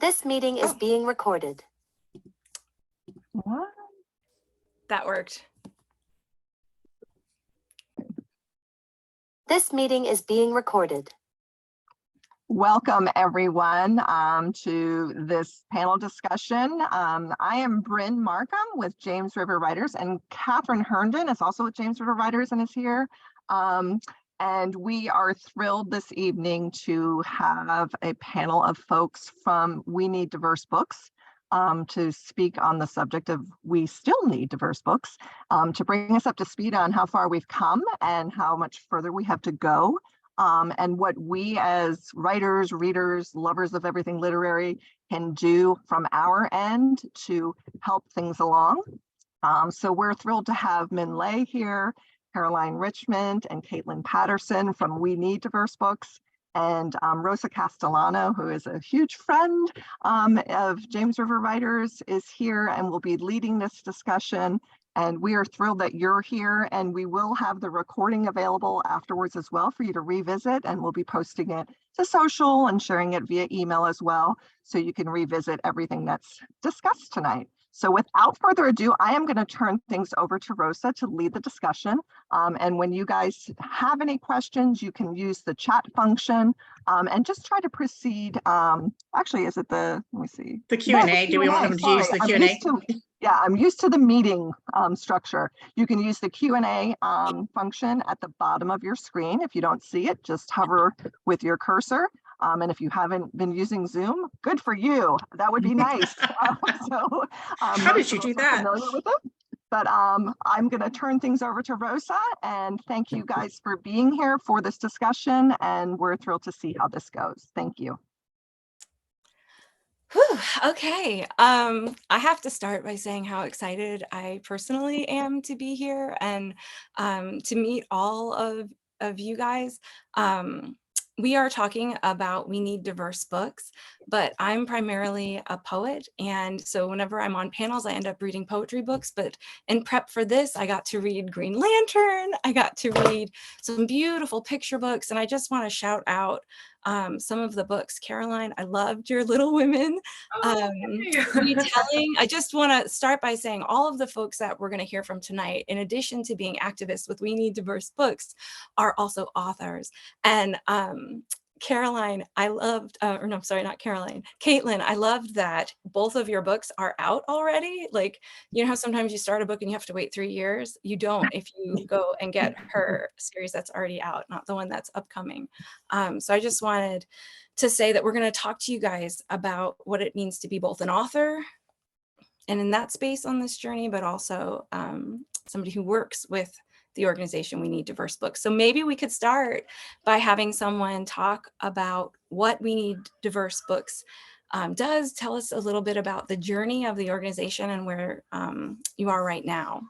This meeting is being recorded. What? That worked. This meeting is being recorded. Welcome everyone to this panel discussion. I am Bryn Markham with James River Writers, and Catherine Herndon is also with James River Writers and is here. And we are thrilled this evening to have a panel of folks from We Need Diverse Books to speak on the subject of We Still Need Diverse Books, to bring us up to speed on how far we've come and how much further we have to go. And what we as writers, readers, lovers of everything literary can do from our end to help things along. So we're thrilled to have Minh here, Caroline Richmond, and Kaitlyn Patterson from We Need Diverse Books, and Rosa Castellano, who is a huge friend of James River Writers, is here and will be leading this discussion. And we are thrilled that you're here, and we will have the recording available afterwards as well for you to revisit, and we'll be posting it to social and sharing it via email as well, so you can revisit everything that's discussed tonight. So without further ado, I am going to turn things over to Rosa to lead the discussion. And when you guys have any questions, you can use the chat function and just try to proceed. Actually, is it the, let me see. The Q&A, do we want them to use the Q&A? Yeah, I'm used to the meeting structure. You can use the Q&A function at the bottom of your screen. If you don't see it, just hover with your cursor. And if you haven't been using Zoom, good for you. That would be nice. How did you do that? Familiar with it. But I'm going to turn things over to Rosa, and thank you guys for being here for this discussion. And we're thrilled to see how this goes. Thank you. Whew, okay. I have to start by saying how excited I personally am to be here and to meet all of you guys. We are talking about We Need Diverse Books, but I'm primarily a poet. And so whenever I'm on panels, I end up reading poetry books. But in prep for this, I got to read Green Lantern. I got to read some beautiful picture books. And I just want to shout out some of the books. Caroline, I loved your Little Women retelling. I just want to start by saying all of the folks that we're going to hear from tonight, in addition to being activists with We Need Diverse Books, are also authors. And Caroline, I loved, or no, sorry, not Caroline, Kaitlyn, I loved that both of your books are out already. Like, you know how sometimes you start a book and you have to wait 3 years? You don't if you go and get her series that's already out, not the one that's upcoming. So I just wanted to say that we're going to talk to you guys about what it means to be both an author and in that space on this journey, but also somebody who works with the organization We Need Diverse Books. So maybe we could start by having someone talk about what We Need Diverse Books does. Tell us a little bit about the journey of the organization and where you are right now.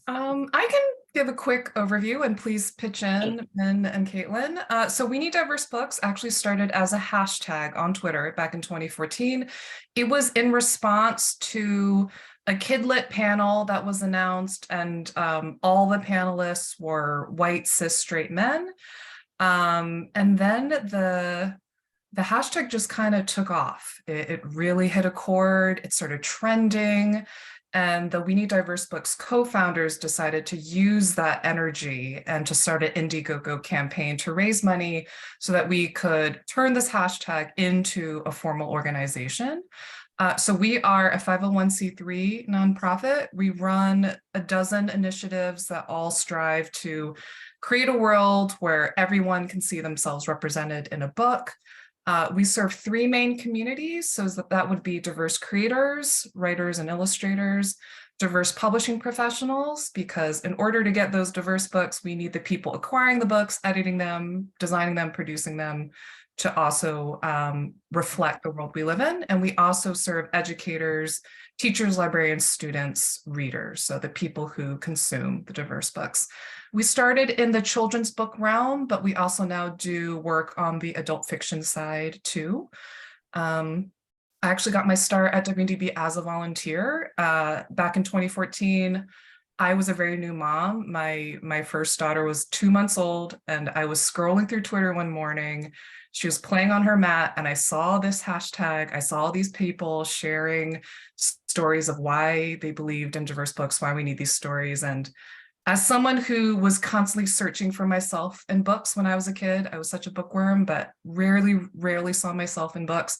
I can give a quick overview, and please pitch in, Minh and Kaitlyn. So We Need Diverse Books actually started as a hashtag on Twitter back in 2014. It was in response to a kidlit panel that was announced, and all the panelists were white, cis, straight men. And then the hashtag just kind of took off. It really hit a chord. It started trending. And the We Need Diverse Books co-founders decided to use that energy and to start an Indiegogo campaign to raise money so that we could turn this hashtag into a formal organization. So we are a 501c3 nonprofit. We run a dozen initiatives that all strive to create a world where everyone can see themselves represented in a book. We serve 3 main communities, so that would be diverse creators, writers and illustrators, diverse publishing professionals, because in order to get those diverse books, we need the people acquiring the books, editing them, designing them, producing them, to also reflect the world we live in. And we also serve educators, teachers, librarians, students, readers, so the people who consume the diverse books. We started in the children's book realm, but we also now do work on the adult fiction side too. I actually got my start at WNDB as a volunteer back in 2014. I was a very new mom. My first daughter was 2 months old, and I was scrolling through Twitter one morning. She was playing on her mat, and I saw this hashtag. I saw these people sharing stories of why they believed in diverse books, why we need these stories. And as someone who was constantly searching for myself in books when I was a kid, I was such a bookworm, but rarely saw myself in books.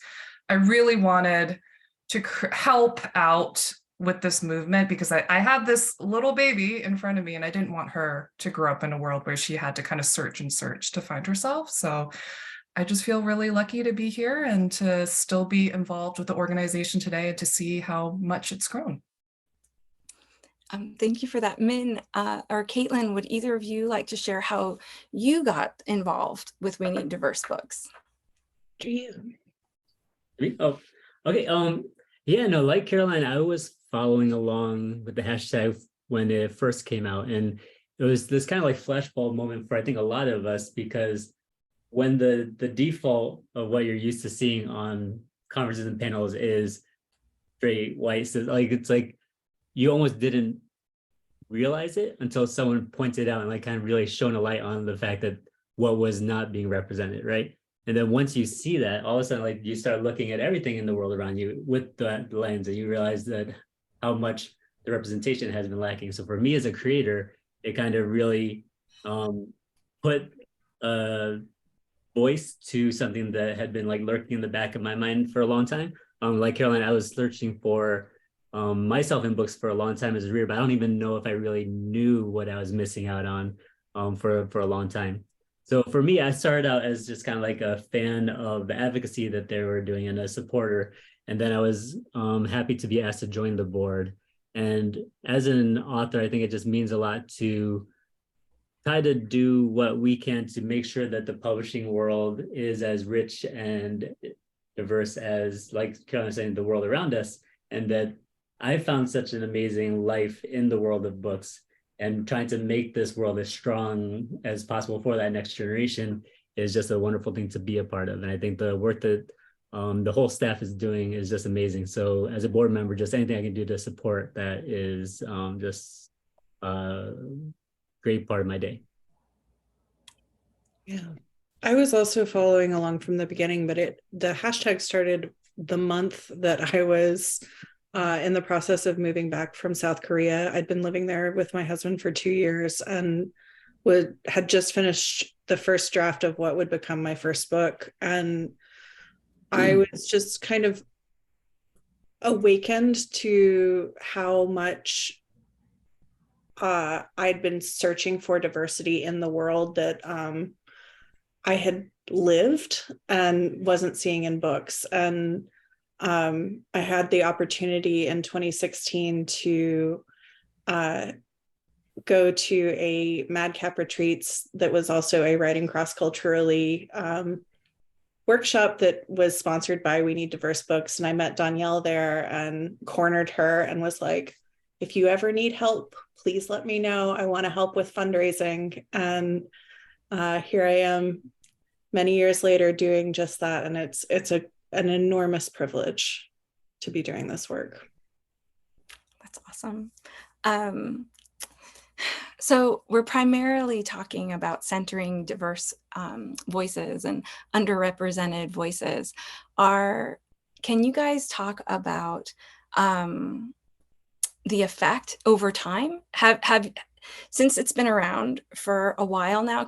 I really wanted to help out with this movement because I had this little baby in front of me, and I didn't want her to grow up in a world where she had to kind of search to find herself. So I just feel really lucky to be here and to still be involved with the organization today and to see how much it's grown. Thank you for that. Minh or Kaitlyn, would either of you like to share how you got involved with We Need Diverse Books? Oh, okay. Yeah, no, like Caroline, I was following along with the hashtag when it first came out, and it was this kind of like flashbulb moment for I think a lot of us, because when the default of what you're used to seeing on conferences and panels is straight white, so like it's like you almost didn't realize it until someone pointed out and like kind of really shone a light on the fact that what was not being represented, right? And then once you see that, all of a sudden, like you start looking at everything in the world around you with that lens, and you realize that how much the representation has been lacking. So for me as a creator, it kind of really put a voice to something that had been like lurking in the back of my mind for a long time. Like Caroline, I was searching for myself in books for a long time as a reader, but I don't even know if I really knew what I was missing out on for a long time. So for me, I started out as just kind of like a fan of the advocacy that they were doing and a supporter. And then I was happy to be asked to join the board. And as an author, I think it just means a lot to try to do what we can to make sure that the publishing world is as rich and diverse as, like Caroline was saying, the world around us. And that I found such an amazing life in the world of books, and trying to make this world as strong as possible for that next generation is just a wonderful thing to be a part of. And I think the work that the whole staff is doing is just amazing. So as a board member, just anything I can do to support that is just a great part of my day. Yeah, I was also following along from the beginning, but the hashtag started the month that I was in the process of moving back from South Korea. I'd been living there with my husband for 2 years and had just finished the first draft of what would become my first book. And I was just kind of awakened to how much I'd been searching for diversity in the world that I had lived and wasn't seeing in books. And I had the opportunity in 2016 to go to a Madcap Retreats that was also a writing cross-culturally workshop that was sponsored by We Need Diverse Books. And I met Danielle there and cornered her and was like, if you ever need help, please let me know. I want to help with fundraising. And here I am many years later doing just that. And it's an enormous privilege to be doing this work. That's awesome. So we're primarily talking about centering diverse voices and underrepresented voices. Can you guys talk about the effect over time? Since it's been around for a while now,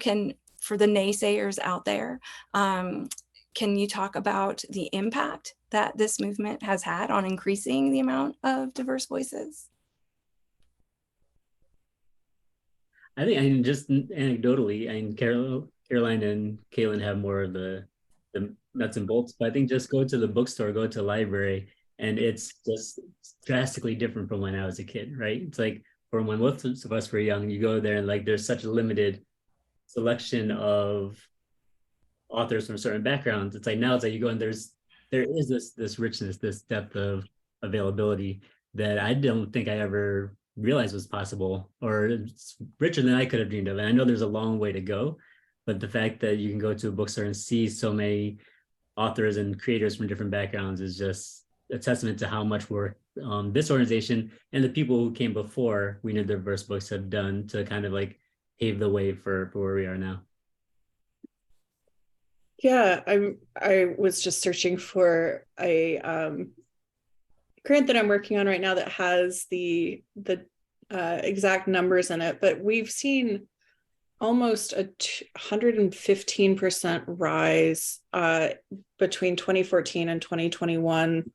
for the naysayers out there, can you talk about the impact that this movement has had on increasing the amount of diverse voices? I think, just anecdotally, Caroline and Kaitlyn have more of the nuts and bolts, but I think just go to the bookstore, go to the library, and it's just drastically different from when I was a kid, right? It's like from when most of us were young, you go there and like there's such a limited selection of authors from certain backgrounds. It's like now it's like you go and there is this richness, this depth of availability that I don't think I ever realized was possible, or it's richer than I could have dreamed of. And I know there's a long way to go, but the fact that you can go to a bookstore and see so many authors and creators from different backgrounds is just a testament to how much work this organization and the people who came before We Need Diverse Books have done to kind of like pave the way for where we are now. Yeah, I was just searching for a grant that I'm working on right now that has the exact numbers in it, but we've seen almost a 115% rise between 2014 and 2021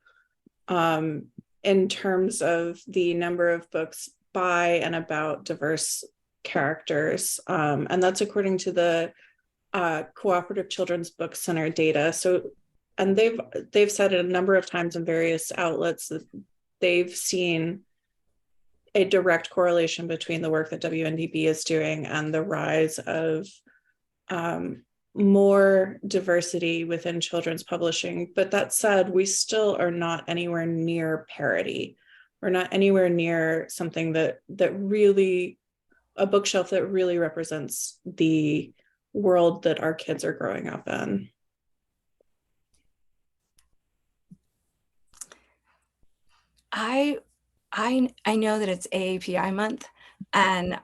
in terms of the number of books by and about diverse characters, and that's according to the Cooperative Children's Book Center data. So, and they've said it a number of times in various outlets that they've seen a direct correlation between the work that WNDB is doing and the rise of more diversity within children's publishing. But that said, we still are not anywhere near parity. We're not anywhere near something that really, a bookshelf that really represents the world that our kids are growing up in. I know that it's AAPI month, and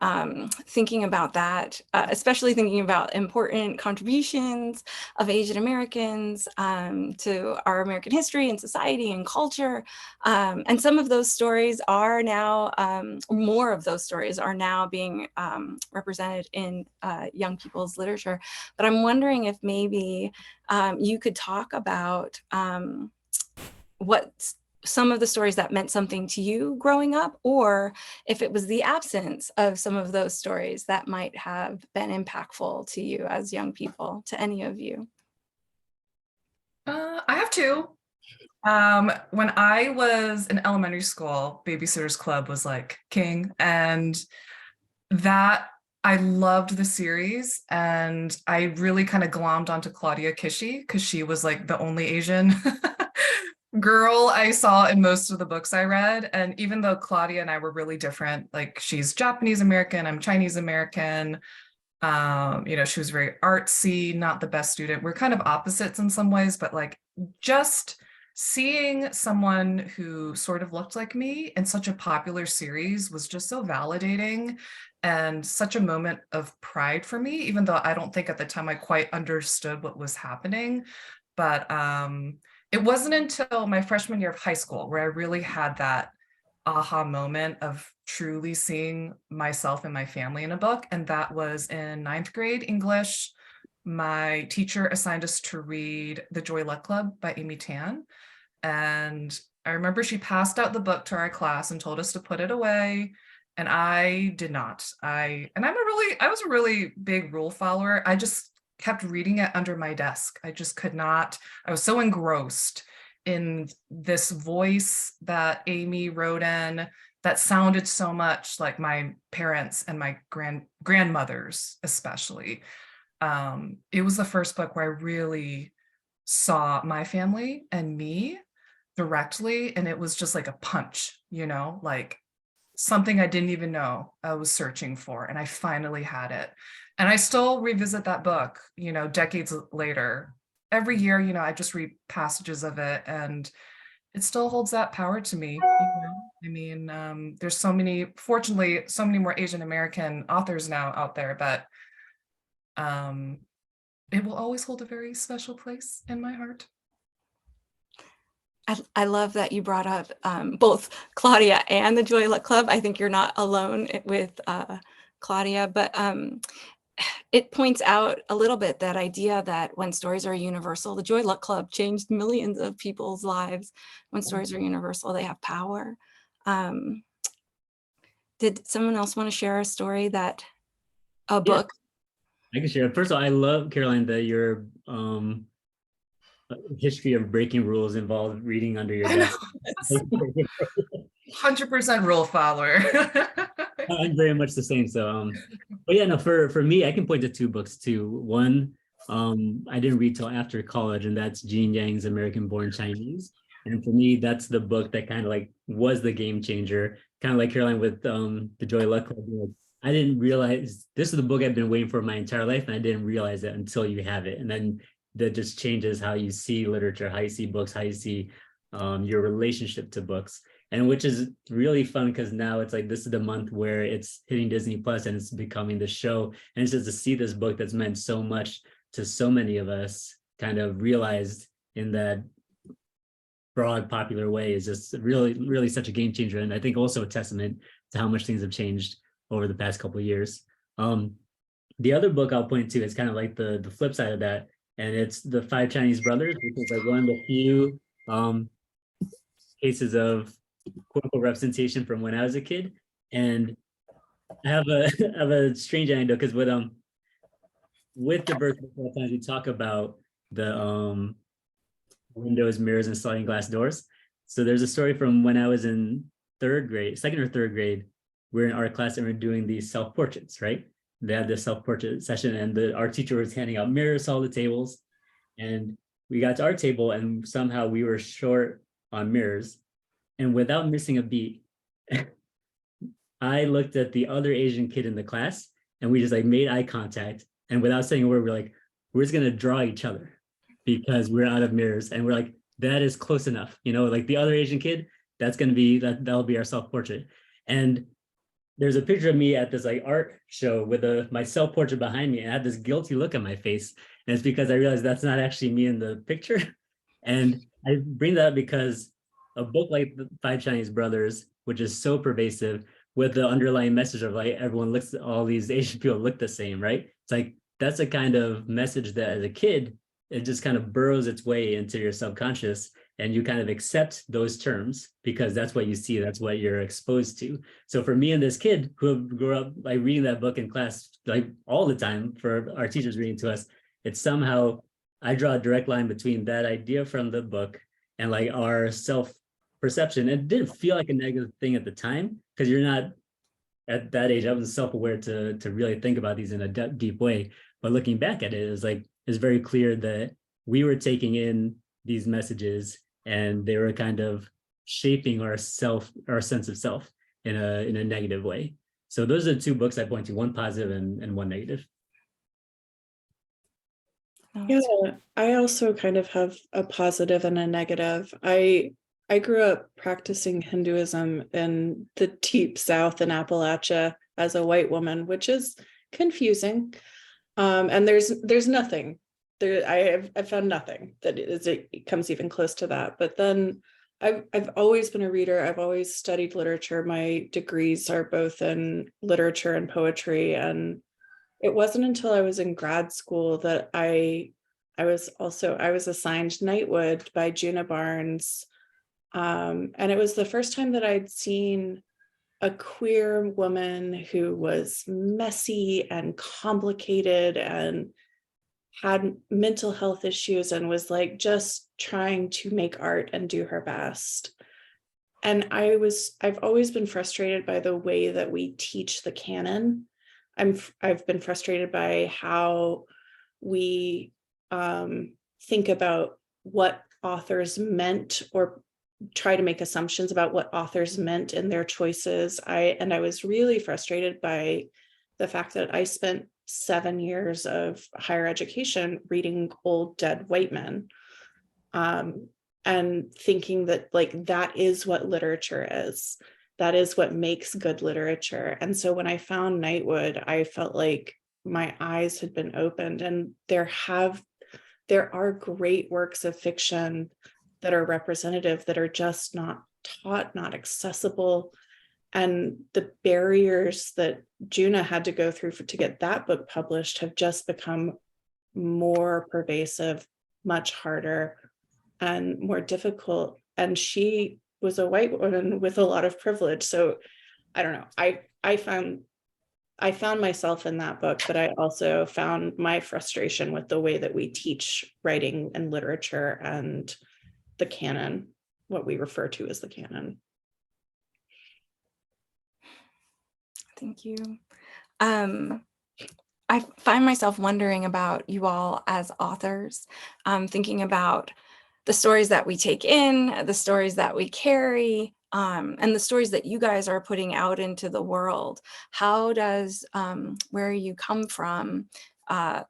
thinking about that, especially thinking about important contributions of Asian Americans to our American history and society and culture. And some of those stories are now, more of those stories are now being represented in young people's literature. But I'm wondering if maybe you could talk about what some of the stories that meant something to you growing up, or if it was the absence of some of those stories that might have been impactful to you as young people, to any of you. I have two. When I was in elementary school, Babysitter's Club was like king, and that I loved the series, and I really kind of glommed onto Claudia Kishi because she was like the only Asian girl I saw in most of the books I read. And even though Claudia and I were really different, like she's Japanese American, I'm Chinese American, she was very artsy, not the best student. We're kind of opposites in some ways, but like just seeing someone who sort of looked like me in such a popular series was just so validating and such a moment of pride for me, even though I don't think at the time I quite understood what was happening. But it wasn't until my freshman year of high school where I really had that aha moment of truly seeing myself and my family in a book. And that was in 9th grade English. My teacher assigned us to read The Joy Luck Club by Amy Tan. And I remember she passed out the book to our class and told us to put it away. And I did not. I was a really big rule follower. I just kept reading it under my desk. I just could not. I was so engrossed in this voice that Amy wrote in that sounded so much like my parents and my grandmothers, especially. It was the first book where I really saw my family and me directly, and it was just like a punch, like something I didn't even know I was searching for, and I finally had it. And I still revisit that book, decades later. Every year, I just read passages of it, and it still holds that power to me. I mean, there's fortunately, so many more Asian American authors now out there, but it will always hold a very special place in my heart. I love that you brought up both Claudia and the Joy Luck Club. I think you're not alone with Claudia, but it points out a little bit that idea that when stories are universal, the Joy Luck Club changed millions of people's lives. When stories are universal, they have power. Did someone else want to share a story a book? I can share. First of all, I love, Caroline, that your history of breaking rules involved reading under your desk. 100% rule follower. I'm very much the same. So, but yeah, no, for me, I can point to two books too. One, I didn't read till after college, and that's Jean Yang's American Born Chinese. And for me, that's the book that kind of like was the game changer. Kind of like Caroline with The Joy Luck Club. I didn't realize this is the book I've been waiting for my entire life, and I didn't realize it until you have it. And then that just changes how you see literature, how you see books, how you see your relationship to books, and which is really fun because now it's like this is the month where it's hitting Disney Plus and it's becoming the show, and it's just to see this book that's meant so much to so many of us kind of realized in that broad popular way is just really such a game changer, and I think also a testament to how much things have changed over the past couple of years. The other book I'll point to is kind of like the flip side of that, and it's The Five Chinese Brothers, which is like one of the few cases of quote unquote representation from when I was a kid. And I have a strange anecdote because with diversity, a lot of times we talk about the windows, mirrors, and sliding glass doors. So there's a story from when I was in second or third grade. We're in art class and we're doing these self-portraits, right? They had this self-portrait session and our teacher was handing out mirrors to all the tables. And we got to our table and somehow we were short on mirrors. And without missing a beat, I looked at the other Asian kid in the class and we just like made eye contact. And without saying a word, we're just gonna draw each other because we're out of mirrors. And we're like, that is close enough. You know, like the other Asian kid, that'll be our self-portrait. And there's a picture of me at this like art show with my self-portrait behind me, and I had this guilty look on my face. And it's because I realized that's not actually me in the picture. And I bring that up because a book like The Five Chinese Brothers, which is so pervasive, with the underlying message of like all these Asian people look the same, right? It's like that's a kind of message that as a kid, it just kind of burrows its way into your subconscious, and you kind of accept those terms because that's what you see, that's what you're exposed to. So for me and this kid who grew up like reading that book in class like all the time for our teachers reading to us, it's somehow I draw a direct line between that idea from the book and like our self-perception. It didn't feel like a negative thing at the time because you're not at that age. I wasn't self-aware to really think about these in a deep way. But looking back at it, it's very clear that we were taking in these messages and they were kind of shaping our sense of self in a negative way. So those are the two books I point to, one positive and one negative. Yeah, I also kind of have a positive and a negative. I grew up practicing Hinduism in the deep South in Appalachia as a white woman, which is confusing. And there's nothing there. I've found nothing that it comes even close to that. But then I've always been a reader. I've always studied literature. My degrees are both in literature and poetry. And it wasn't until I was in grad school that I was assigned Nightwood by Juna Barnes. And it was the first time that I'd seen a queer woman who was messy and complicated and had mental health issues and was like just trying to make art and do her best. And I've always been frustrated by the way that we teach the canon. I've been frustrated by how we think about what authors meant or try to make assumptions about what authors meant in their choices. I was really frustrated by the fact that I spent 7 years of higher education reading old dead white men, and thinking that like that is what literature is. That is what makes good literature. And so when I found Nightwood, I felt like my eyes had been opened, and there are great works of fiction that are representative that are just not taught, not accessible. And the barriers that Juna had to go through to get that book published have just become more pervasive, much harder, and more difficult. And she was a white woman with a lot of privilege. So I don't know. I found myself in that book, but I also found my frustration with the way that we teach writing and literature and the canon, what we refer to as the canon. Thank you. I find myself wondering about you all as authors, thinking about the stories that we take in, the stories that we carry, and the stories that you guys are putting out into the world. How does where you come from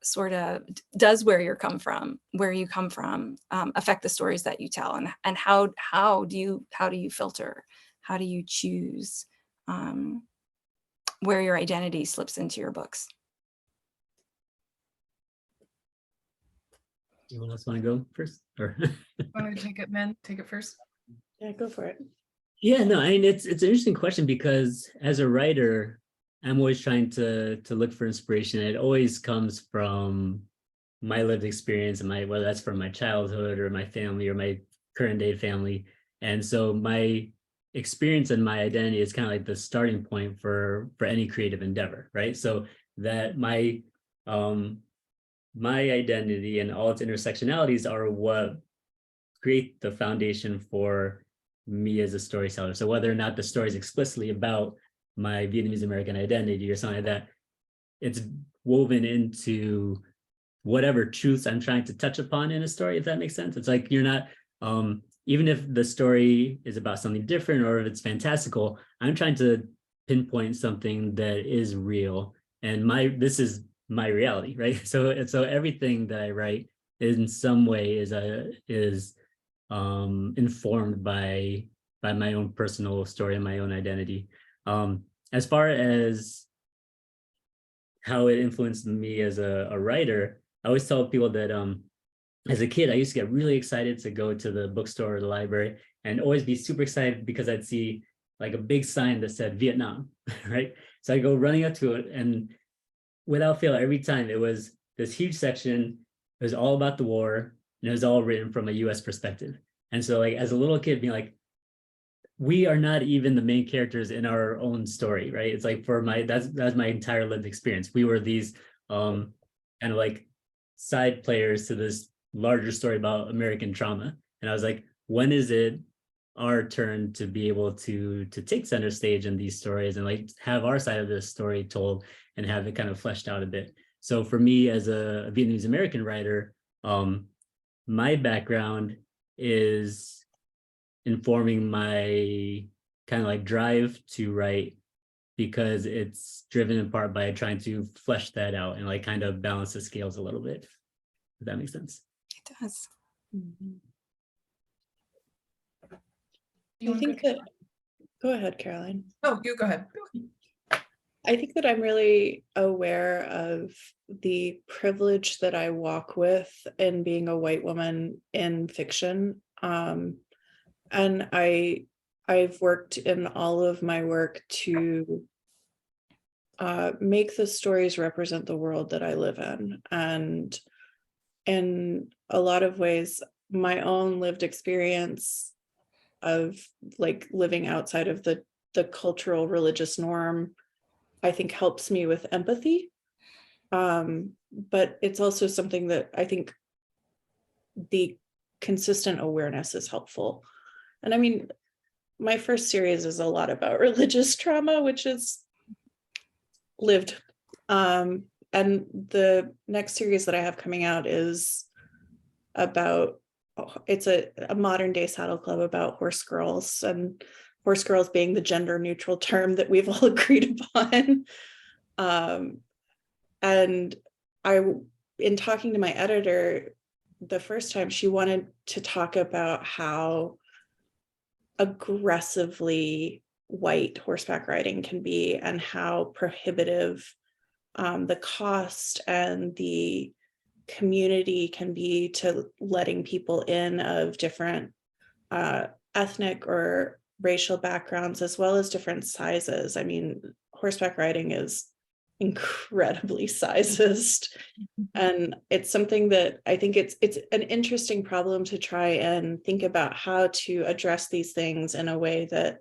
sort of does where you come from affect the stories that you tell, and how do you filter, how do you choose where your identity slips into your books? Anyone else want to go first? Or Want to take it, Minh? Take it first. Yeah, go for it. yeah, no, I mean it's an interesting question, because as a writer, I'm always trying to look for inspiration. It always comes from my lived experience and whether that's from my childhood or my family or my current day family. And so my experience and my identity is kind of like the starting point for any creative endeavor, right? So that my identity and all its intersectionalities are what create the foundation for me as a storyteller. So whether or not the story is explicitly about my Vietnamese American identity or something like that, it's woven into whatever truths I'm trying to touch upon in a story, if that makes sense. It's like you're not, even if the story is about something different or if it's fantastical, I'm trying to pinpoint something that is real. And this is my reality, right? So everything that I write in some way is informed by my own personal story and my own identity. As far as how it influenced me as a writer, I always tell people that as a kid, I used to get really excited to go to the bookstore or the library and always be super excited because I'd see like a big sign that said Vietnam, right? So I go running up to it, and without fail, every time it was this huge section. It was all about the war, and it was all written from a US perspective. And so like as a little kid being like, we are not even the main characters in our own story, right? It's like that's my entire lived experience. We were these kind of like side players to this larger story about American trauma. And I was like, when is it our turn to be able to take center stage in these stories and like have our side of this story told and have it kind of fleshed out a bit? So for me as a Vietnamese American writer, my background is informing my kind of like drive to write, because it's driven in part by trying to flesh that out and like kind of balance the scales a little bit. If that makes sense. It does. I think that, go ahead, Caroline. Oh, you go ahead. I think that I'm really aware of the privilege that I walk with in being a white woman in fiction. And I've worked in all of my work to make the stories represent the world that I live in. And in a lot of ways, my own lived experience of like living outside of the cultural religious norm, I think helps me with empathy. But it's also something that I think the consistent awareness is helpful. And I mean, my first series is a lot about religious trauma, which is lived. And the next series that I have coming out is about, it's a modern day saddle club about horse girls, and horse girls being the gender neutral term that we've all agreed upon. And in talking to my editor the first time, she wanted to talk about how aggressively white horseback riding can be and how prohibitive the cost and the community can be to letting people in of different ethnic or racial backgrounds, as well as different sizes. I mean, horseback riding is incredibly sized, and it's something that I think it's an interesting problem to try and think about how to address these things in a way that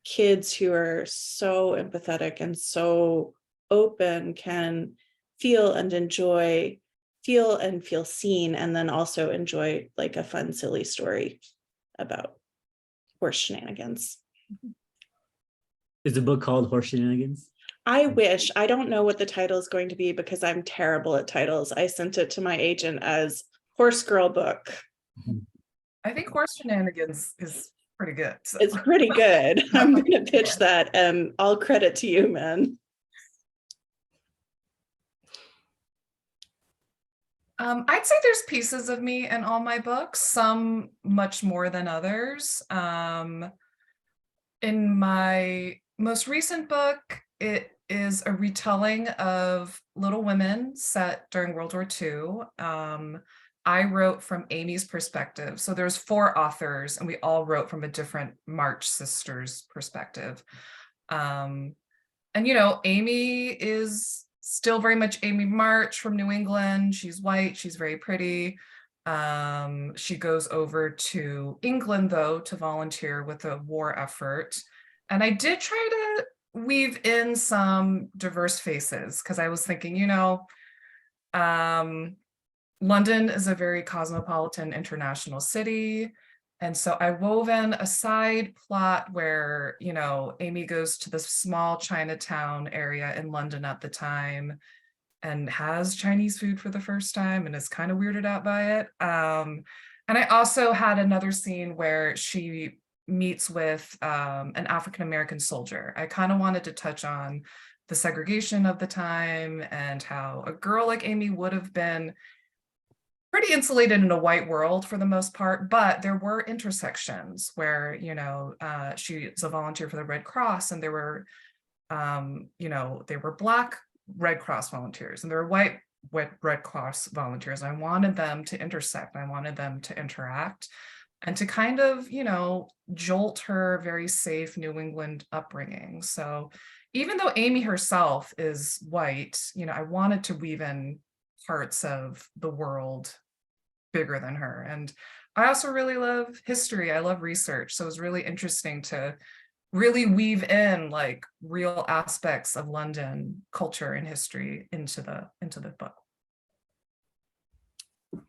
kids who are so empathetic and so open can feel and enjoy, feel and feel seen, and then also enjoy like a fun, silly story about horse shenanigans. Is the book called Horse Shenanigans? I wish. I don't know what the title is going to be because I'm terrible at titles. I sent it to my agent as Horse Girl Book. I think Horse Shenanigans is pretty good. So. It's pretty good. I'm going to pitch that, and all credit to you, man. I'd say there's pieces of me in all my books, some much more than others. In my most recent book, it is a retelling of Little Women set during World War II. I wrote from Amy's perspective. So there's 4 authors and we all wrote from a different March sisters perspective. And Amy is still very much Amy March from New England. She's white, she's very pretty. She goes over to England, though, to volunteer with a war effort. And I did try to weave in some diverse faces because I was thinking, London is a very cosmopolitan international city. And so I wove in a side plot where, Amy goes to this small Chinatown area in London at the time and has Chinese food for the first time and is kind of weirded out by it. And I also had another scene where she meets with an African-American soldier. I kind of wanted to touch on the segregation of the time and how a girl like Amy would have been pretty insulated in a white world for the most part, but there were intersections where, she's a volunteer for the Red Cross and there were Black Red Cross volunteers and there were white Red Cross volunteers. I wanted them to intersect. I wanted them to interact and to kind of, jolt her very safe New England upbringing. So even though Amy herself is white, I wanted to weave in parts of the world bigger than her. And I also really love history. I love research. So it was really interesting to really weave in like real aspects of London culture and history into the book. What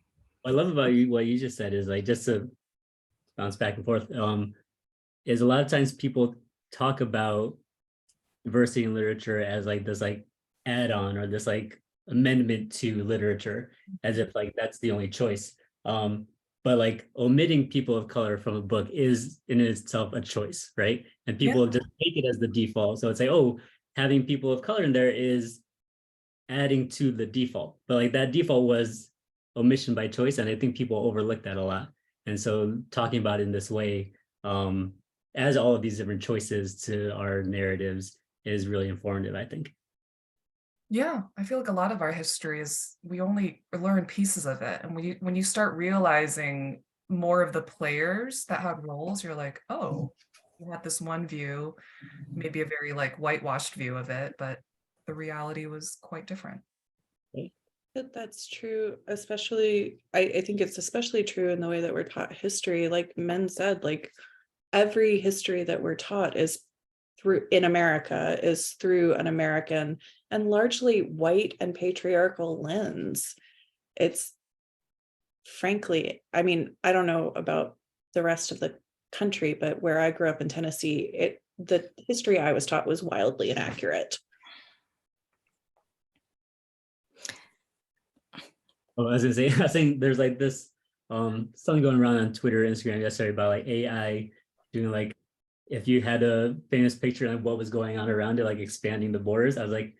I love about you, what you just said is like, just to bounce back and forth, is a lot of times people talk about diversity in literature as like this like add-on or this like amendment to literature, as if like that's the only choice. But like omitting people of color from a book is in itself a choice, right? And people just take it as the default. So it's like, oh, having people of color in there is adding to the default. But like that default was omission by choice. And I think people overlook that a lot. And so talking about it in this way, as all of these different choices to our narratives is really informative, I think. Yeah, I feel like a lot of our history is we only learn pieces of it. And when you start realizing more of the players that had roles, you're like, oh, you had this one view, maybe a very like whitewashed view of it, but the reality was quite different. That's true, especially, I think it's especially true in the way that we're taught history. Like Minh said, like every history that we're taught is in America is through an American and largely white and patriarchal lens. It's frankly, I mean, I don't know about the rest of the country, but where I grew up in Tennessee, the history I was taught was wildly inaccurate. Oh, I was gonna say, I think there's like this something going around on Twitter, Instagram yesterday about like AI doing like, if you had a famous picture and what was going on around it, like expanding the borders. I was like,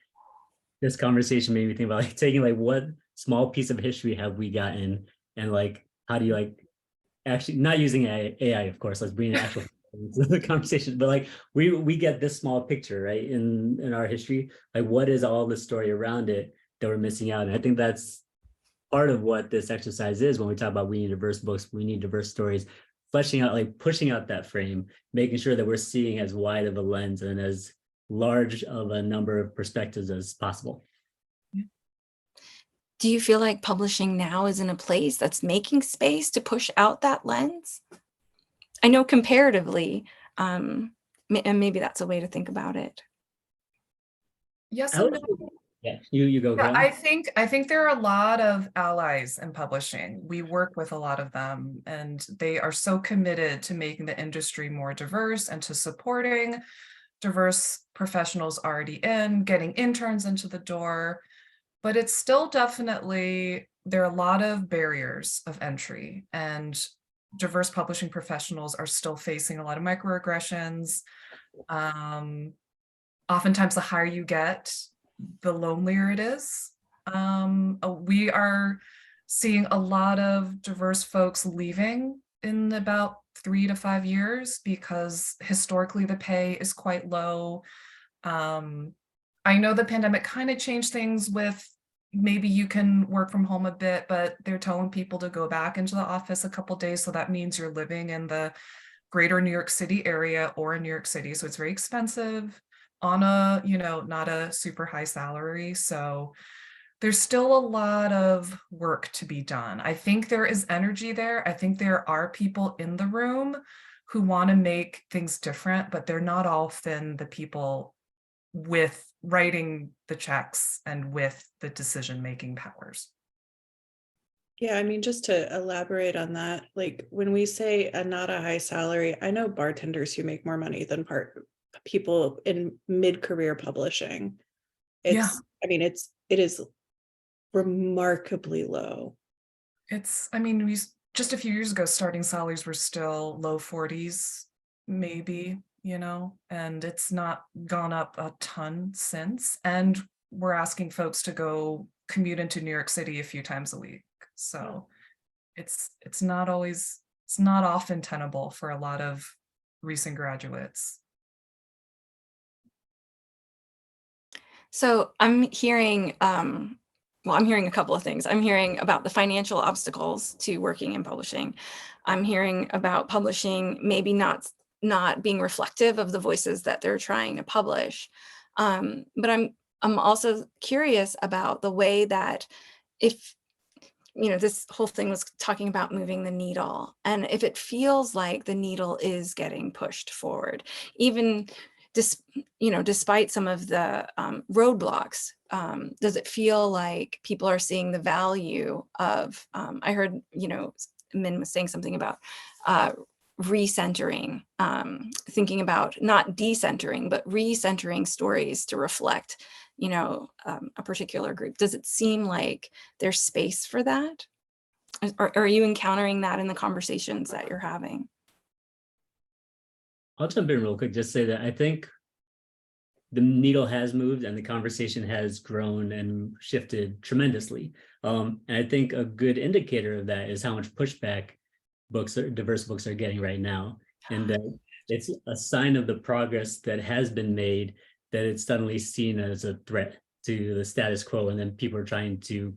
this conversation made me think about like taking like what small piece of history have we gotten and like how do you like actually not using AI, of course, let's bring an actual into the conversation, but like we get this small picture, right, in our history, like what is all the story around it that we're missing out. And I think that's part of what this exercise is when we talk about we need diverse books, we need diverse stories, fleshing out, like pushing out that frame, making sure that we're seeing as wide of a lens and as large of a number of perspectives as possible. Do you feel like publishing now is in a place that's making space to push out that lens? I know comparatively, and maybe that's a way to think about it. Yes and no. Yeah, you go. Yeah, I think there are a lot of allies in publishing. We work with a lot of them, and they are so committed to making the industry more diverse and to supporting diverse professionals already in, getting interns into the door. But it's still definitely, there are a lot of barriers of entry, and diverse publishing professionals are still facing a lot of microaggressions. Oftentimes, the higher you get, the lonelier it is. We are seeing a lot of diverse folks leaving in about 3 to 5 years because historically the pay is quite low. I know the pandemic kind of changed things with maybe you can work from home a bit, but they're telling people to go back into the office a couple days. So that means you're living in the greater New York City area or in New York City. So it's very expensive on a, not a super high salary. So there's still a lot of work to be done. I think there is energy there. I think there are people in the room who want to make things different, but they're not often the people with writing the checks and with the decision-making powers. Yeah, I mean, just to elaborate on that, like when we say not a high salary, I know bartenders who make more money than people in mid-career publishing. Yeah. I mean, it is remarkably low. Just a few years ago, starting salaries were still low 40s, maybe, and it's not gone up a ton since. And we're asking folks to go commute into New York City a few times a week. So it's not often tenable for a lot of recent graduates. So I'm hearing, I'm hearing a couple of things. I'm hearing about the financial obstacles to working in publishing. I'm hearing about publishing maybe not being reflective of the voices that they're trying to publish. But I'm also curious about the way that if, this whole thing was talking about moving the needle, and if it feels like the needle is getting pushed forward, even despite some of the roadblocks, does it feel like people are seeing the value of, I heard, Minh was saying something about recentering, thinking about not decentering, but recentering stories to reflect, a particular group. Does it seem like there's space for that? Or are you encountering that in the conversations that you're having? I'll jump in real quick, just say that I think the needle has moved and the conversation has grown and shifted tremendously. And I think a good indicator of that is how much pushback diverse books are getting right now. And that it's a sign of the progress that has been made that it's suddenly seen as a threat to the status quo. And then people are trying to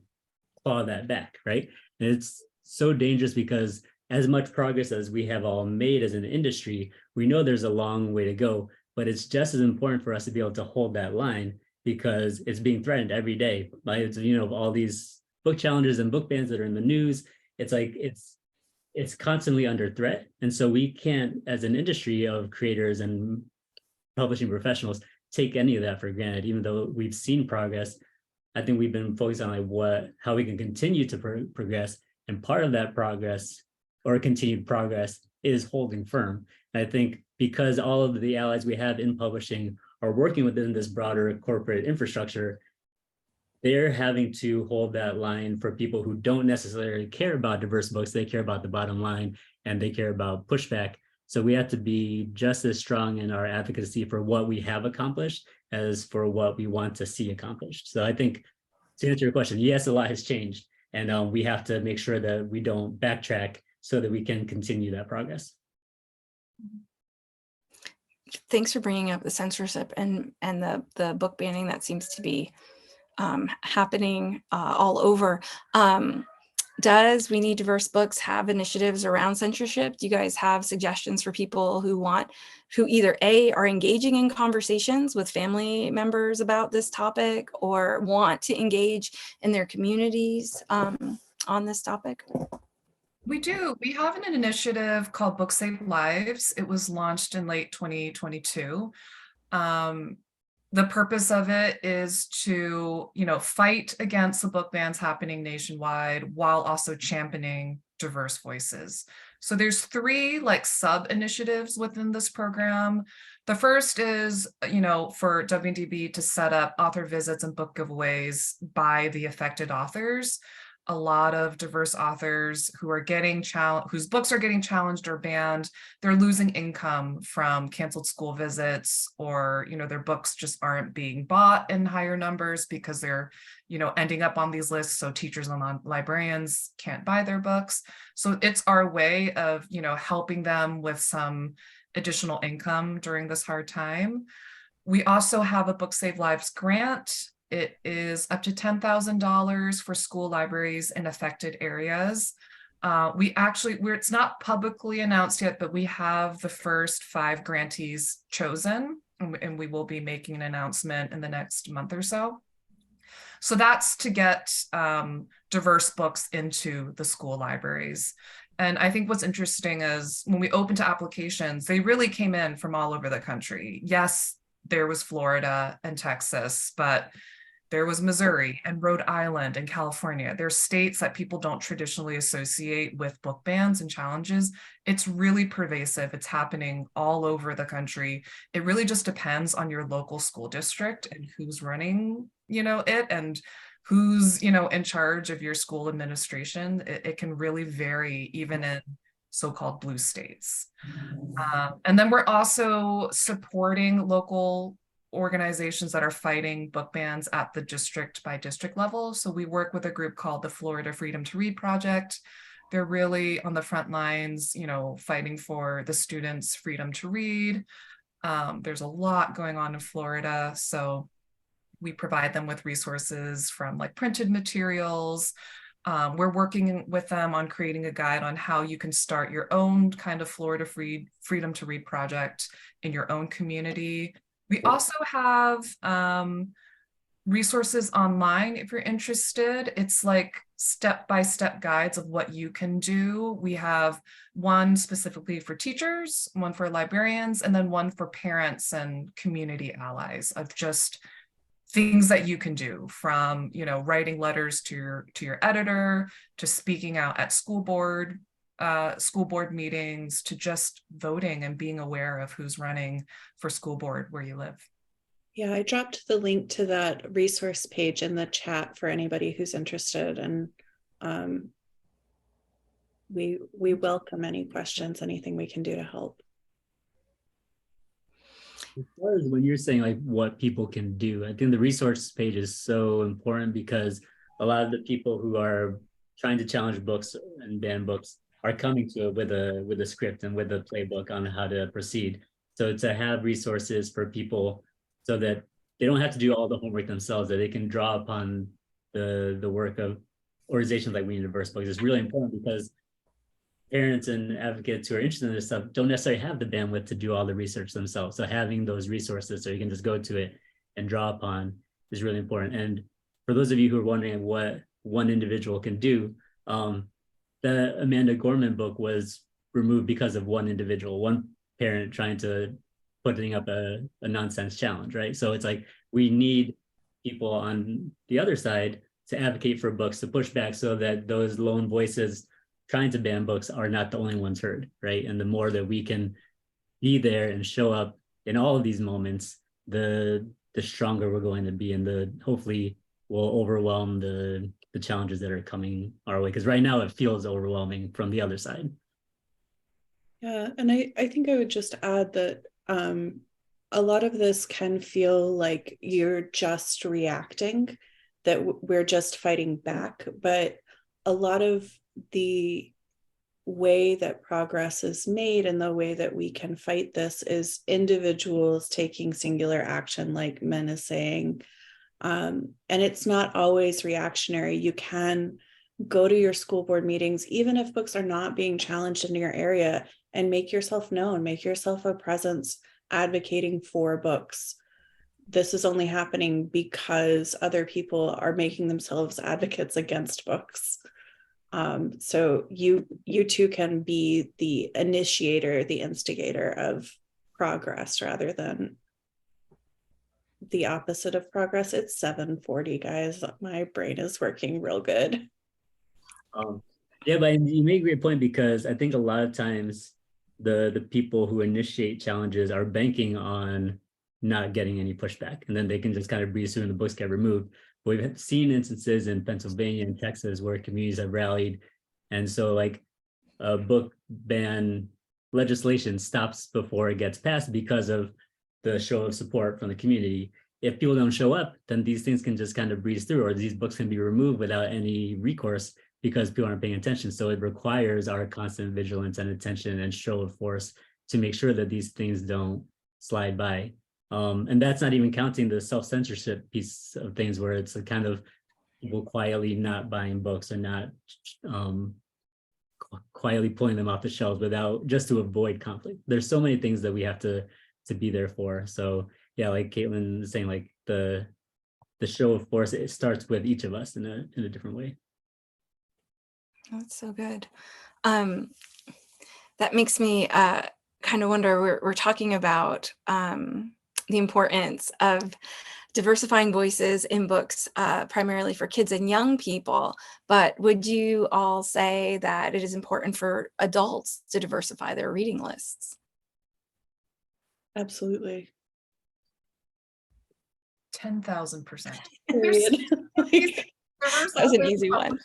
claw that back, right? And it's so dangerous because as much progress as we have all made as an industry, we know there's a long way to go, but it's just as important for us to be able to hold that line because it's being threatened every day by, all these book challenges and book bans that are in the news. It's like, it's constantly under threat. And so we can't, as an industry of creators and publishing professionals, take any of that for granted, even though we've seen progress. I think we've been focused on how we can continue to progress. And part of that progress or continued progress is holding firm. And I think because all of the allies we have in publishing are working within this broader corporate infrastructure, they're having to hold that line for people who don't necessarily care about diverse books. They care about the bottom line and they care about pushback. So we have to be just as strong in our advocacy for what we have accomplished as for what we want to see accomplished. So I think to answer your question, yes, a lot has changed. And we have to make sure that we don't backtrack so that we can continue that progress. Thanks for bringing up the censorship and the book banning that seems to be happening all over. Does We Need Diverse Books have initiatives around censorship? Do you guys have suggestions for people who either A, are engaging in conversations with family members about this topic or want to engage in their communities on this topic? We do. We have an initiative called Books Save Lives. It was launched in late 2022. The purpose of it is to, fight against the book bans happening nationwide while also championing diverse voices. So there's 3 sub initiatives within this program. The first is, for WNDB to set up author visits and book giveaways by the affected authors. a lot of diverse authors who are getting whose books are getting challenged or banned. They're losing income from canceled school visits, or, you know, their books just aren't being bought in higher numbers because they're, you know, ending up on these lists. So teachers and librarians can't buy their books. So it's our way of, you know, helping them with some additional income during this hard time. We also have a Book Save Lives grant. It is up to $10,000 for school libraries in affected areas. It's not publicly announced yet, but we have the first 5 grantees chosen, and we will be making an announcement in the next month or so. So that's to get diverse books into the school libraries. And I think what's interesting is when we opened to applications, they really came in from all over the country. Yes, there was Florida and Texas, but there was Missouri and Rhode Island and California. There's states that people don't traditionally associate with book bans and challenges. It's really pervasive. It's happening all over the country. It really just depends on your local school district and who's running, you know, it, and who's, you know, in charge of your school administration. It can really vary even in so-called blue states. And then we're also supporting local organizations that are fighting book bans at the district by district level. So we work with a group called the Florida Freedom to Read Project. They're really on the front lines, you know, fighting for the students' freedom to read. There's a lot going on in Florida. So we provide them with resources from like printed materials. We're working with them on creating a guide on how you can start your own kind of Florida Freedom to Read project in your own community. We also have resources online if you're interested. It's like step-by-step guides of what you can do. We have one specifically for teachers, one for librarians, and then one for parents and community allies of just things that you can do, from, you know, writing letters to your editor, to speaking out at school board meetings, to just voting and being aware of who's running for school board where you live. Yeah, I dropped the link to that resource page in the chat for anybody who's interested, and we welcome any questions, anything we can do to help. As far as when you're saying like what people can do, I think the resource page is so important because a lot of the people who are trying to challenge books and ban books are coming to it with a script and with a playbook on how to proceed. So to have resources for people so that they don't have to do all the homework themselves, that they can draw upon the work of organizations like We Need Diverse Books is really important, because parents and advocates who are interested in this stuff don't necessarily have the bandwidth to do all the research themselves. So having those resources so you can just go to it and draw upon is really important. And for those of you who are wondering what one individual can do, the Amanda Gorman book was removed because of one individual, one parent trying to putting up a nonsense challenge, right? So it's like, we need people on the other side to advocate for books, to push back so that those lone voices trying to ban books are not the only ones heard, right? And the more that we can be there and show up in all of these moments, the stronger we're going to be, and hopefully will overwhelm the challenges that are coming our way. Because right now it feels overwhelming from the other side. Yeah, and I think I would just add that a lot of this can feel like you're just reacting, that we're just fighting back, but a lot of the way that progress is made and the way that we can fight this is individuals taking singular action, like Minh is saying. And it's not always reactionary. You can go to your school board meetings, even if books are not being challenged in your area, and make yourself known, make yourself a presence advocating for books. This is only happening because other people are making themselves advocates against books. So you too can be the initiator, the instigator of progress rather than the opposite of progress. It's 7:40, guys. My brain is working real good. Yeah, but you make a great point, because I think a lot of times the people who initiate challenges are banking on not getting any pushback, and then they can just kind of breeze through and the books get removed. We've seen instances in Pennsylvania and Texas where communities have rallied. And so like a book ban legislation stops before it gets passed because of the show of support from the community. If people don't show up, then these things can just kind of breeze through, or these books can be removed without any recourse because people aren't paying attention. So it requires our constant vigilance and attention and show of force to make sure that these things don't slide by. And that's not even counting the self-censorship piece of things where it's a kind of people quietly not buying books or not quietly pulling them off the shelves without, just to avoid conflict. There's so many things that we have to be there for. So yeah, like Kaitlyn was saying, like the show of force, it starts with each of us in a different way. That's so good. That makes me kind of wonder, we're talking about the importance of diversifying voices in books, primarily for kids and young people, but would you all say that it is important for adults to diversify their reading lists? Absolutely. 10,000%. Period. That was an easy one.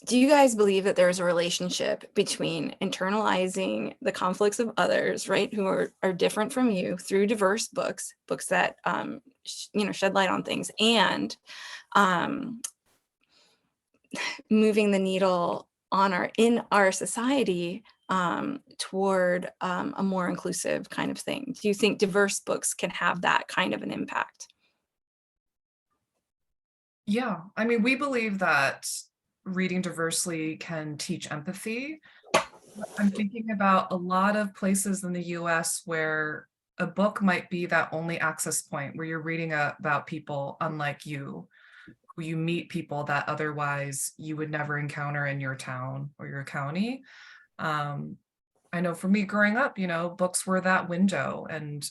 Do you guys believe that there's a relationship between internalizing the conflicts of others, right, who are different from you through diverse books that shed light on things, and moving the needle in our society toward a more inclusive kind of thing? Do you think diverse books can have that kind of an impact? Yeah, I mean, we believe that reading diversely can teach empathy. I'm thinking about a lot of places in the US where a book might be that only access point where you're reading about people unlike you, who you meet people that otherwise you would never encounter in your town or your county. I know for me growing up, books were that window, and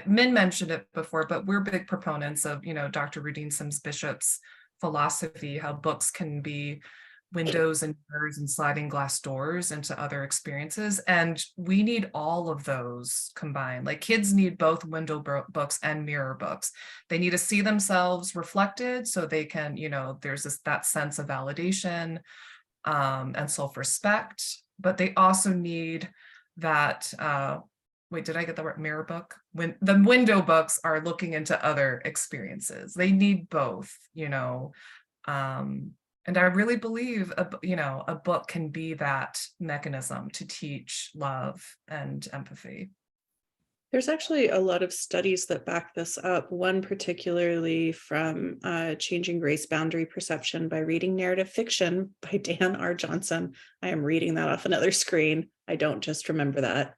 Minh mentioned it before, but we're big proponents of, Dr. Rudine Sims Bishop's philosophy, how books can be windows and mirrors and sliding glass doors into other experiences. And we need all of those combined. Like kids need both window books and mirror books. They need to see themselves reflected so they can, there's that sense of validation and self-respect, but they also need that, wait, did I get the word mirror book? When the window books are looking into other experiences, they need both, and I really believe, a book can be that mechanism to teach love and empathy. There's actually a lot of studies that back this up, one particularly from Changing Race Boundary Perception by Reading Narrative Fiction by Dan R. Johnson. I am reading that off another screen. I don't just remember that.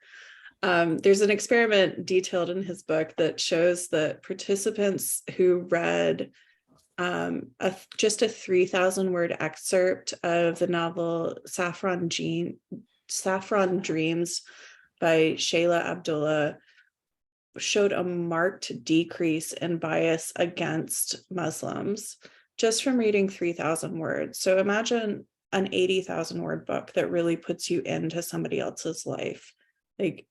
There's an experiment detailed in his book that shows that participants who read just a 3,000 word excerpt of the novel Saffron Dreams by Shayla Abdullah showed a marked decrease in bias against Muslims just from reading 3,000 words. So imagine an 80,000 word book that really puts you into somebody else's life. Like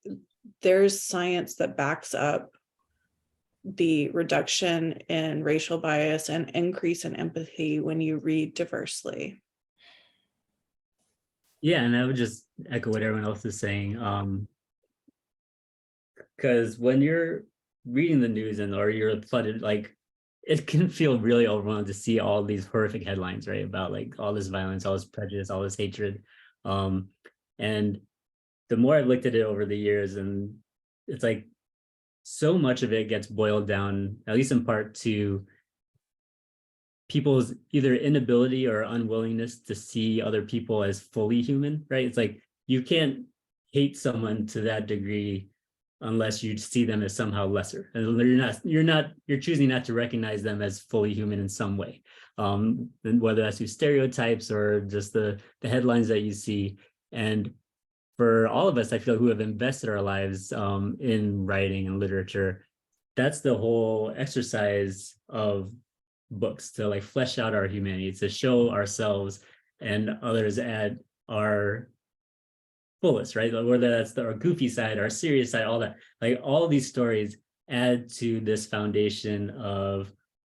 there's science that backs up the reduction in racial bias and increase in empathy when you read diversely. Yeah, and I would just echo what everyone else is saying. Because when you're reading the news or you're flooded, like it can feel really overwhelming to see all these horrific headlines, right? About like all this violence, all this prejudice, all this hatred. And the more I've looked at it over the years, and it's like so much of it gets boiled down, at least in part, to people's either inability or unwillingness to see other people as fully human, right? It's like you can't hate someone to that degree unless you see them as somehow lesser, and you're choosing not to recognize them as fully human in some way, and whether that's through stereotypes or just the headlines that you see. And for all of us, I feel, who have invested our lives in writing and literature, that's the whole exercise of books, to like flesh out our humanity, to show ourselves and others at our fullest, right? Whether that's our goofy side, our serious side, all that, like all of these stories add to this foundation of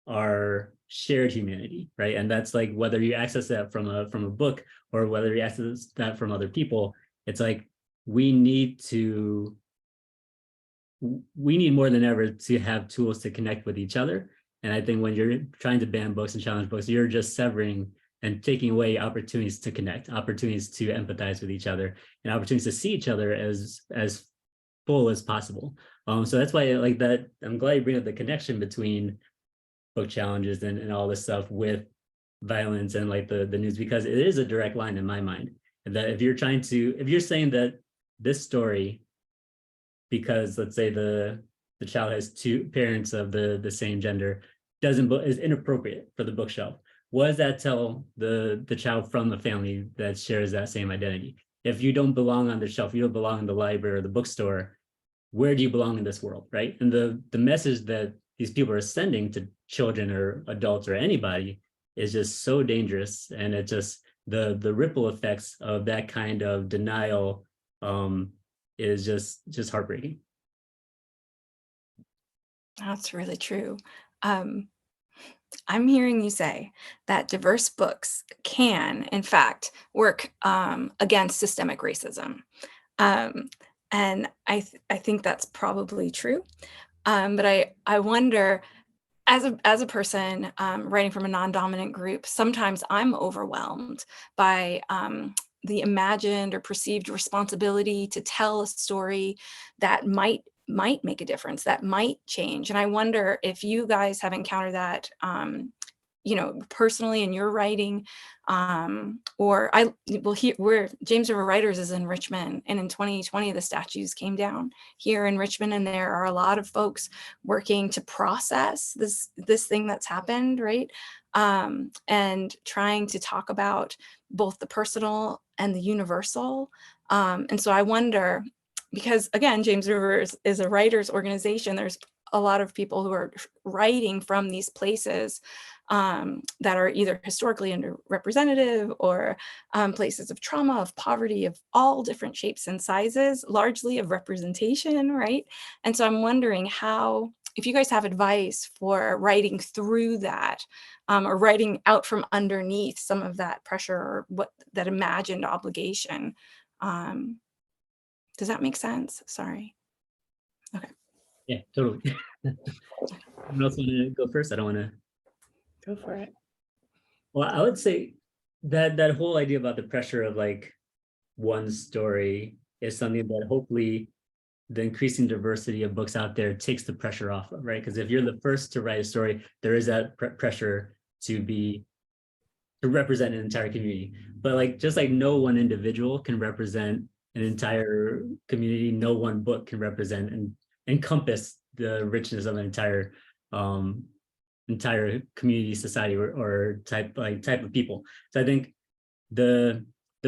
our shared humanity, right? And that's like whether you access that from a book or whether you access that from other people, it's like we need more than ever to have tools to connect with each other. And I think when you're trying to ban books and challenge books, you're just severing and taking away opportunities to connect, opportunities to empathize with each other, and opportunities to see each other as full as possible. So that's why, like, that I'm glad you bring up the connection between book challenges and all this stuff with violence and like the news, because it is a direct line in my mind. That if you're saying that this story, because let's say the child has two parents of the same gender, is inappropriate for the bookshelf, what does that tell the child from the family that shares that same identity? If you don't belong on the shelf, you don't belong in the library or the bookstore, where do you belong in this world, right? And the message that these people are sending to children or adults or anybody is just so dangerous. And it just, the ripple effects of that kind of denial is just heartbreaking. That's really true. I'm hearing you say that diverse books can, in fact, work against systemic racism. And I think that's probably true. But I wonder, as a person writing from a non-dominant group, sometimes I'm overwhelmed by the imagined or perceived responsibility to tell a story that might make a difference, that might change. And I wonder if you guys have encountered that, personally in your writing, where James River Writers is in Richmond, and in 2020 the statues came down here in Richmond, and there are a lot of folks working to process this thing that's happened, right? And trying to talk about both the personal and the universal. And so I wonder, because again, James River is a writers organization, there's a lot of people who are writing from these places that are either historically underrepresented or places of trauma, of poverty, of all different shapes and sizes, largely of representation, right? And so I'm wondering if you guys have advice for writing through that, or writing out from underneath some of that pressure or that imagined obligation. Does that make sense? Sorry. Okay. Yeah, totally. Anyone else want to go first? I don't want to. Go for it. Well, I would say that whole idea about the pressure of like one story is something that hopefully the increasing diversity of books out there takes the pressure off of, right? Because if you're the first to write a story, there is that pressure to represent an entire community. But like, just like no one individual can represent an entire community, no one book can represent and encompass the richness of an entire community, society, or type of people. So I think the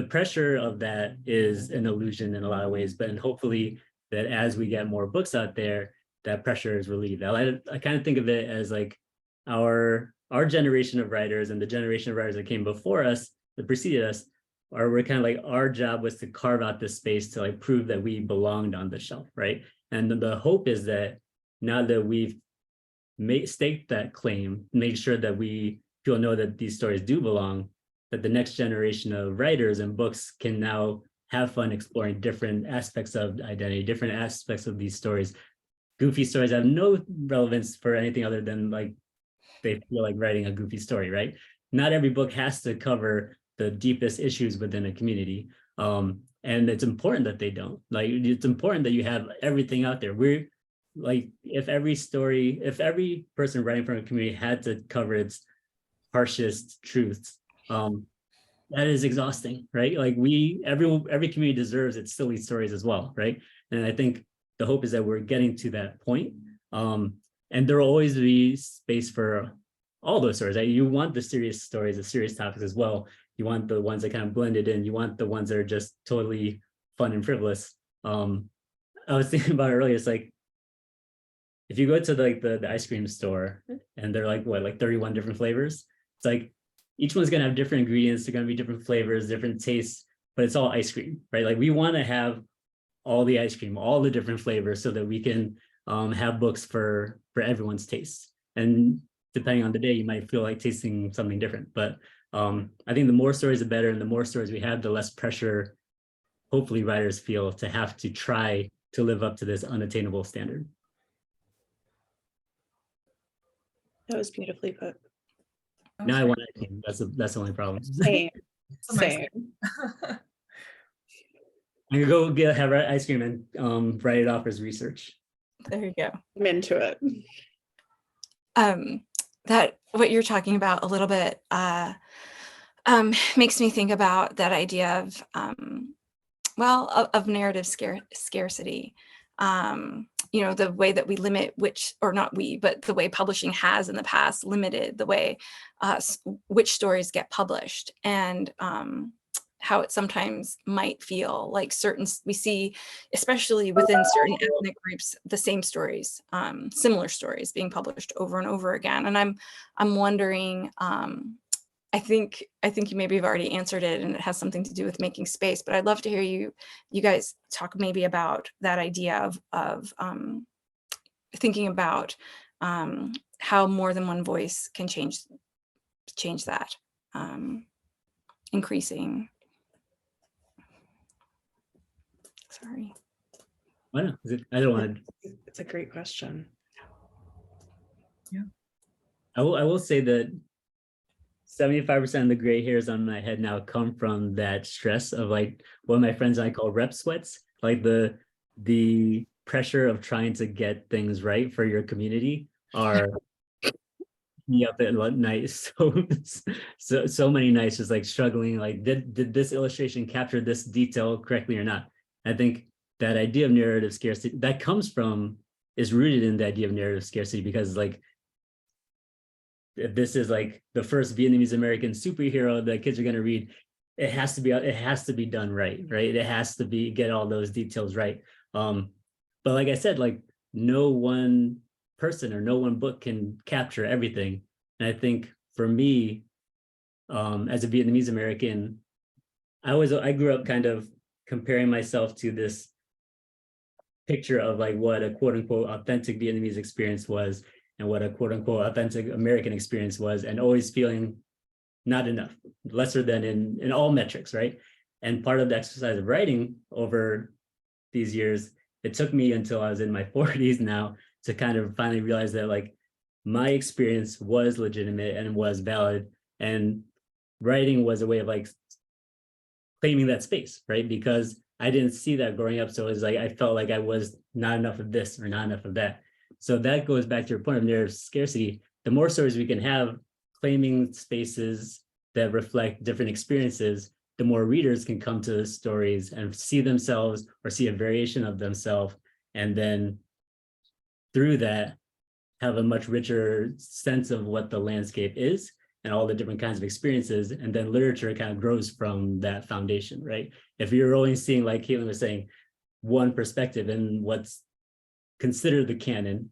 pressure of that is an illusion in a lot of ways, but hopefully that as we get more books out there, that pressure is relieved. I kind of think of it as like our generation of writers and the generation of writers that came before us, that preceded us, we're kind of like, our job was to carve out this space to like prove that we belonged on the shelf, right? And the hope is that now that we've staked that claim, made sure that people know that these stories do belong, that the next generation of writers and books can now have fun exploring different aspects of identity, different aspects of these stories. Goofy stories have no relevance for anything other than like they feel like writing a goofy story, right? Not every book has to cover the deepest issues within a community. And it's important that they don't. Like, it's important that you have everything out there. We're like, if every person writing from a community had to cover its harshest truths, that is exhausting, right? Like every community deserves its silly stories as well, right? And I think the hope is that we're getting to that point. And there will always be space for all those stories. Right? You want the serious stories, the serious topics as well. You want the ones that kind of blended in. You want the ones that are just totally fun and frivolous. I was thinking about it earlier. It's like, if you go to the ice cream store and they're like, what, like 31 different flavors? It's like, each one's gonna have different ingredients. They're gonna be different flavors, different tastes, but it's all ice cream, right? Like, we want to have all the ice cream, all the different flavors, so that we can have books for everyone's taste. And depending on the day, you might feel like tasting something different. But I think the more stories, the better. And the more stories we have, the less pressure, hopefully, writers feel to have to try to live up to this unattainable standard. That was beautifully put. Now I want to. That's the only problem. Same. Same. I'm gonna go have ice cream and write it off as research. There you go. I'm into it. That what you're talking about a little bit makes me think about that idea of of narrative scarcity. You know, the way that we limit but the way publishing has in the past limited the way which stories get published, and how it sometimes might feel like we see, especially within certain ethnic groups, the same stories, similar stories being published over and over again. And I'm wondering, I think you maybe have already answered it, and it has something to do with making space, but I'd love to hear you guys talk maybe about that idea of thinking about how more than one voice can change that, increasing. Sorry. Why not? I don't want to. It's a great question. Yeah. I will say that 75% of the gray hairs on my head now come from that stress of like what my friends and I call rep sweats, like the pressure of trying to get things right for your community are me up at night. So many nights just like struggling, like did this illustration capture this detail correctly or not? I think that idea of narrative scarcity that is rooted in the idea of narrative scarcity, because like if this is like the first Vietnamese American superhero that kids are going to read, it has to be done right? It has to get all those details right. But like I said, like no one person or no one book can capture everything. And I think for me, as a Vietnamese American, I grew up kind of comparing myself to this picture of like what a quote unquote authentic Vietnamese experience was and what a quote unquote authentic American experience was, and always feeling not enough, lesser than in all metrics, right? And part of the exercise of writing over these years, it took me until I was in my 40s now to kind of finally realize that like my experience was legitimate and was valid, and writing was a way of like claiming that space, right? Because I didn't see that growing up. So it was like, I felt like I was not enough of this or not enough of that. So that goes back to your point of narrative scarcity. The more stories we can have claiming spaces that reflect different experiences, the more readers can come to the stories and see themselves or see a variation of themselves. And then through that, have a much richer sense of what the landscape is and all the different kinds of experiences. And then literature kind of grows from that foundation, right? If you're only seeing, like Kaitlyn was saying, one perspective in what's considered the canon,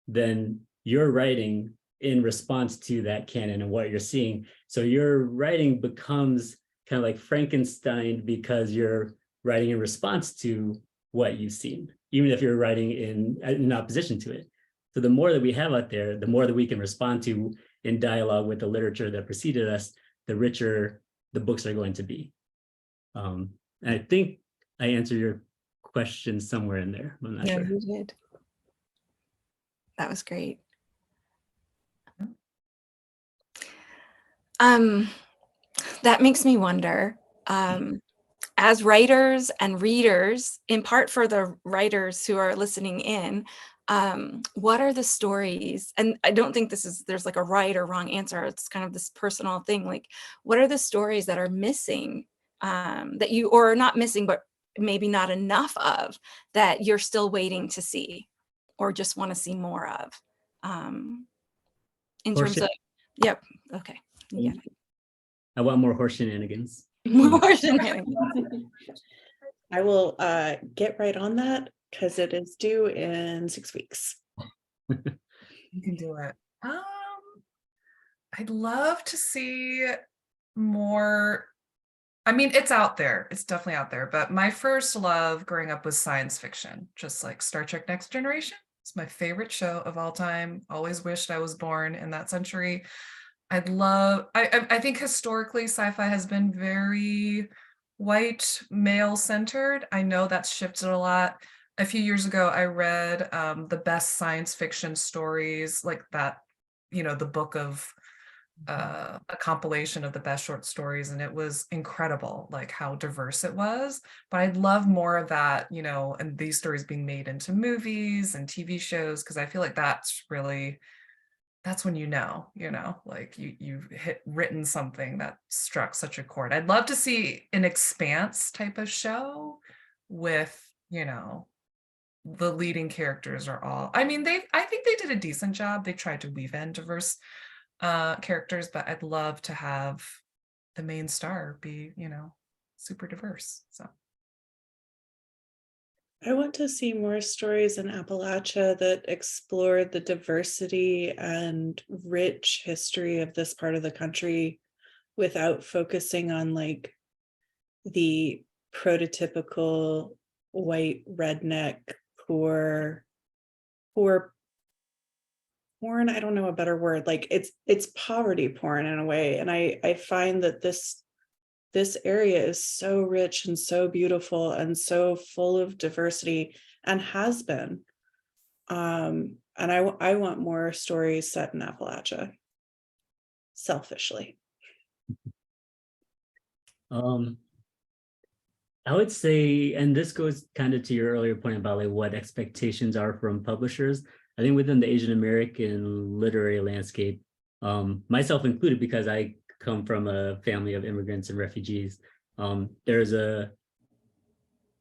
then you're writing in response to that canon and what you're seeing. So your writing becomes kind of like Frankenstein because you're writing in response to what you've seen, even if you're writing in opposition to it. So the more that we have out there, the more that we can respond to in dialogue with the literature that preceded us, the richer the books are going to be. And I think I answered your question somewhere in there. I'm not sure. You did. That was great. That makes me wonder, as writers and readers, in part for the writers who are listening in, what are the stories? And I don't think there's like a right or wrong answer. It's kind of this personal thing. Like, what are the stories that are missing, that you, or not missing, but maybe not enough of, that you're still waiting to see or just want to see more of, in terms of, yep. Okay. Yeah. I want more horse shenanigans. More shenanigans. I will get right on that because it is due in 6 weeks. You can do it. I'd love to see more. I mean, it's out there. It's definitely out there. But my first love growing up was science fiction, just like Star Trek Next Generation. It's my favorite show of all time. Always wished I was born in that century. I think historically sci-fi has been very white, male centered. I know that's shifted a lot. A few years ago, I read the best science fiction stories, like that, the book of a compilation of the best short stories, and it was incredible, like how diverse it was. But I'd love more of that, and these stories being made into movies and TV shows, because I feel like that's when like you've written something that struck such a chord. I'd love to see an Expanse type of show with, the leading characters are all, I think they did a decent job. They tried to weave in diverse characters, but I'd love to have the main star be, super diverse. So I want to see more stories in Appalachia that explore the diversity and rich history of this part of the country without focusing on like the prototypical white redneck poor porn. I don't know a better word. Like it's poverty porn in a way. And I find that this area is so rich and so beautiful and so full of diversity, and has been. And I want more stories set in Appalachia, selfishly. I would say, and this goes kind of to your earlier point about like what expectations are from publishers. I think within the Asian American literary landscape, myself included, because I come from a family of immigrants and refugees, there's a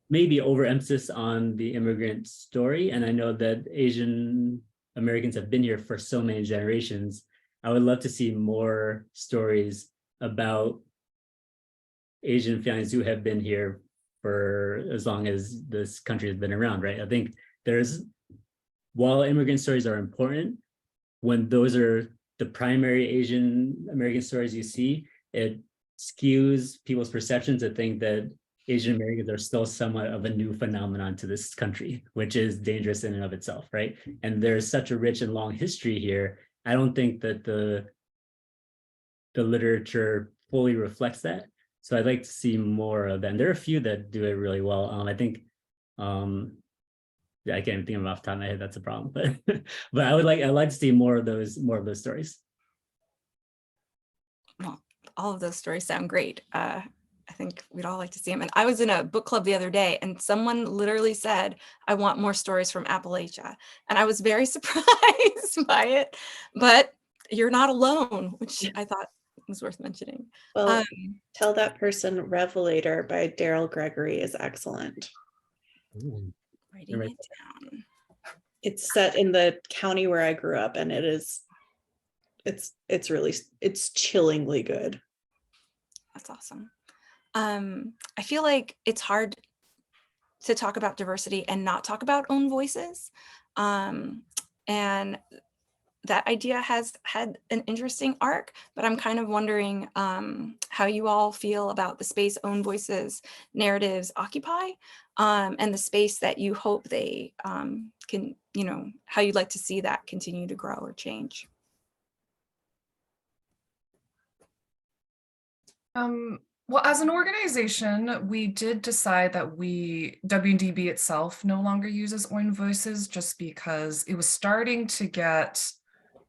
maybe overemphasis on the immigrant story. And I know that Asian Americans have been here for so many generations. I would love to see more stories about Asian families who have been here for as long as this country has been around, right? I think while immigrant stories are important, when those are the primary Asian American stories you see, it skews people's perceptions to think that Asian Americans are still somewhat of a new phenomenon to this country, which is dangerous in and of itself, right? And there's such a rich and long history here. I don't think that the literature fully reflects that. So I'd like to see more of them. There are a few that do it really well. I think, I can't think of them off the top of my head. That's a problem, but I'd like to see more of those stories. Well, all of those stories sound great. I think we'd all like to see them. And I was in a book club the other day, and someone literally said, "I want more stories from Appalachia," and I was very surprised by it. But you're not alone, which I thought was worth mentioning. Well, tell that person Revelator by Daryl Gregory is excellent. Writing it down. It's set in the county where I grew up, and it's chillingly good. That's awesome. I feel like it's hard to talk about diversity and not talk about own voices. And that idea has had an interesting arc, but I'm kind of wondering how you all feel about the space own voices narratives occupy, and the space that you hope they can, how you'd like to see that continue to grow or change. Well, as an organization, we did decide that WNDB itself no longer uses own voices, just because it was starting to get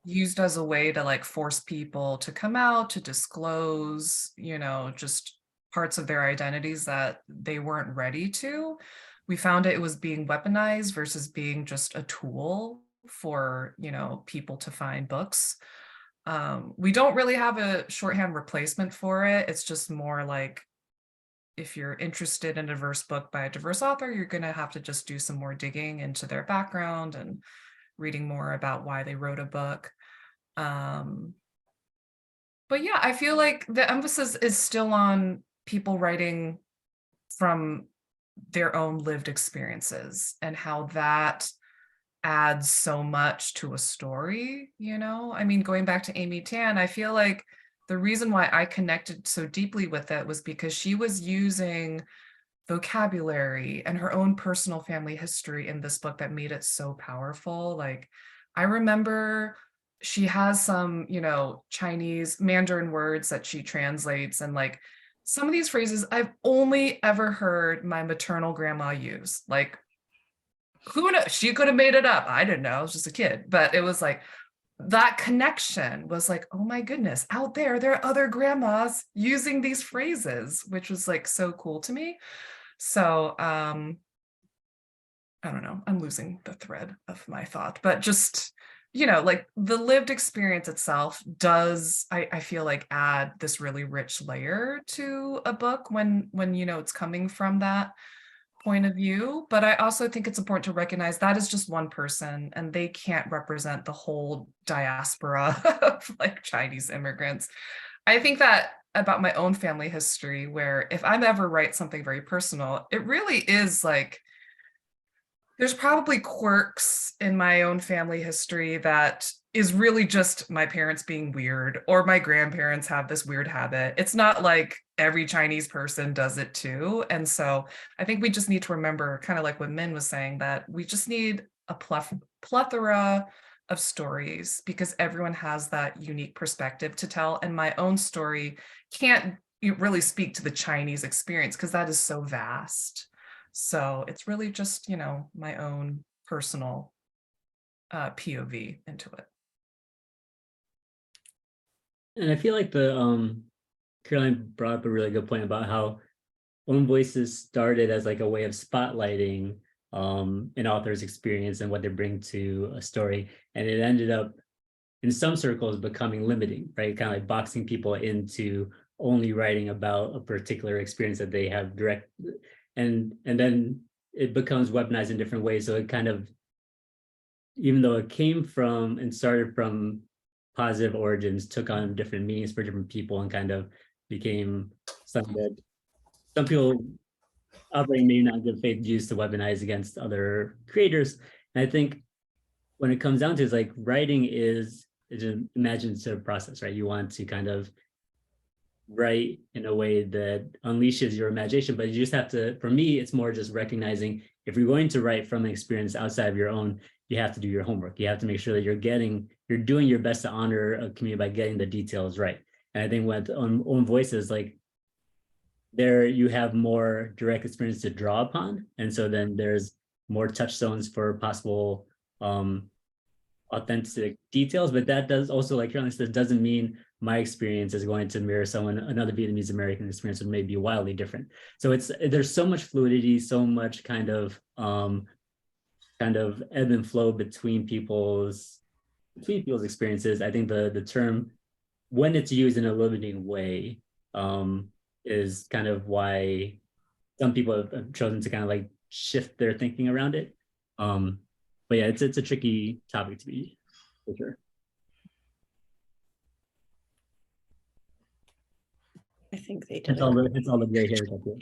used as a way to like force people to come out, to disclose, just parts of their identities that they weren't ready to. We found it was being weaponized versus being just a tool for, people to find books. We don't really have a shorthand replacement for it. It's just more like, if you're interested in a diverse book by a diverse author, you're going to have to just do some more digging into their background and reading more about why they wrote a book. But yeah, I feel like the emphasis is still on people writing from their own lived experiences and how that adds so much to a story, going back to Amy Tan, I feel like the reason why I connected so deeply with it was because she was using vocabulary and her own personal family history in this book that made it so powerful. Like, I remember she has some, you know, Chinese Mandarin words that she translates, and like some of these phrases I've only ever heard my maternal grandma use. Like, who knows? She could have made it up. I didn't know. I was just a kid. But it was like that connection was like, oh my goodness, out there are other grandmas using these phrases, which was like so cool to me. So I don't know, I'm losing the thread of my thought, but just, you know, like the lived experience itself does, I feel like, add this really rich layer to a book when you know it's coming from that point of view. But I also think it's important to recognize that is just one person, and they can't represent the whole diaspora of like Chinese immigrants. I think that about my own family history, where if I'm ever write something very personal, it really is like, there's probably quirks in my own family history that is really just my parents being weird, or my grandparents have this weird habit. It's not like every Chinese person does it too. And so I think we just need to remember, kind of like what Minh was saying, that we just need a plethora of stories, because everyone has that unique perspective to tell. And my own story can't really speak to the Chinese experience because that is so vast. So it's really just, you know, my own personal POV into it. And I feel like the Caroline brought up a really good point about how Own Voices started as like a way of spotlighting an author's experience and what they bring to a story, and it ended up in some circles becoming limiting, right? Kind of like boxing people into only writing about a particular experience that they have direct, and then it becomes weaponized in different ways. So it kind of, even though it came from and started from positive origins, took on different meanings for different people and kind of became something that some people operating maybe not in good faith used to weaponize against other creators. And I think when it comes down to it, it's like writing is an imaginative process, right? You want to kind of write in a way that unleashes your imagination, but you just have to, for me, it's more just recognizing if you're going to write from an experience outside of your own, you have to do your homework. You have to make sure that you're doing your best to honor a community by getting the details right. And I think with Own Voices, like there you have more direct experience to draw upon. And so then there's more touchstones for possible authentic details, but that does also, like Caroline said, doesn't mean my experience is going to mirror another Vietnamese American experience, which may be wildly different. So there's so much fluidity, so much kind of ebb and flow between people's experiences. I think the term, when it's used in a limiting way, is kind of why some people have chosen to kind of like shift their thinking around it. But yeah, it's a tricky topic to be, for sure. I think they did. It's all the gray hairs up here.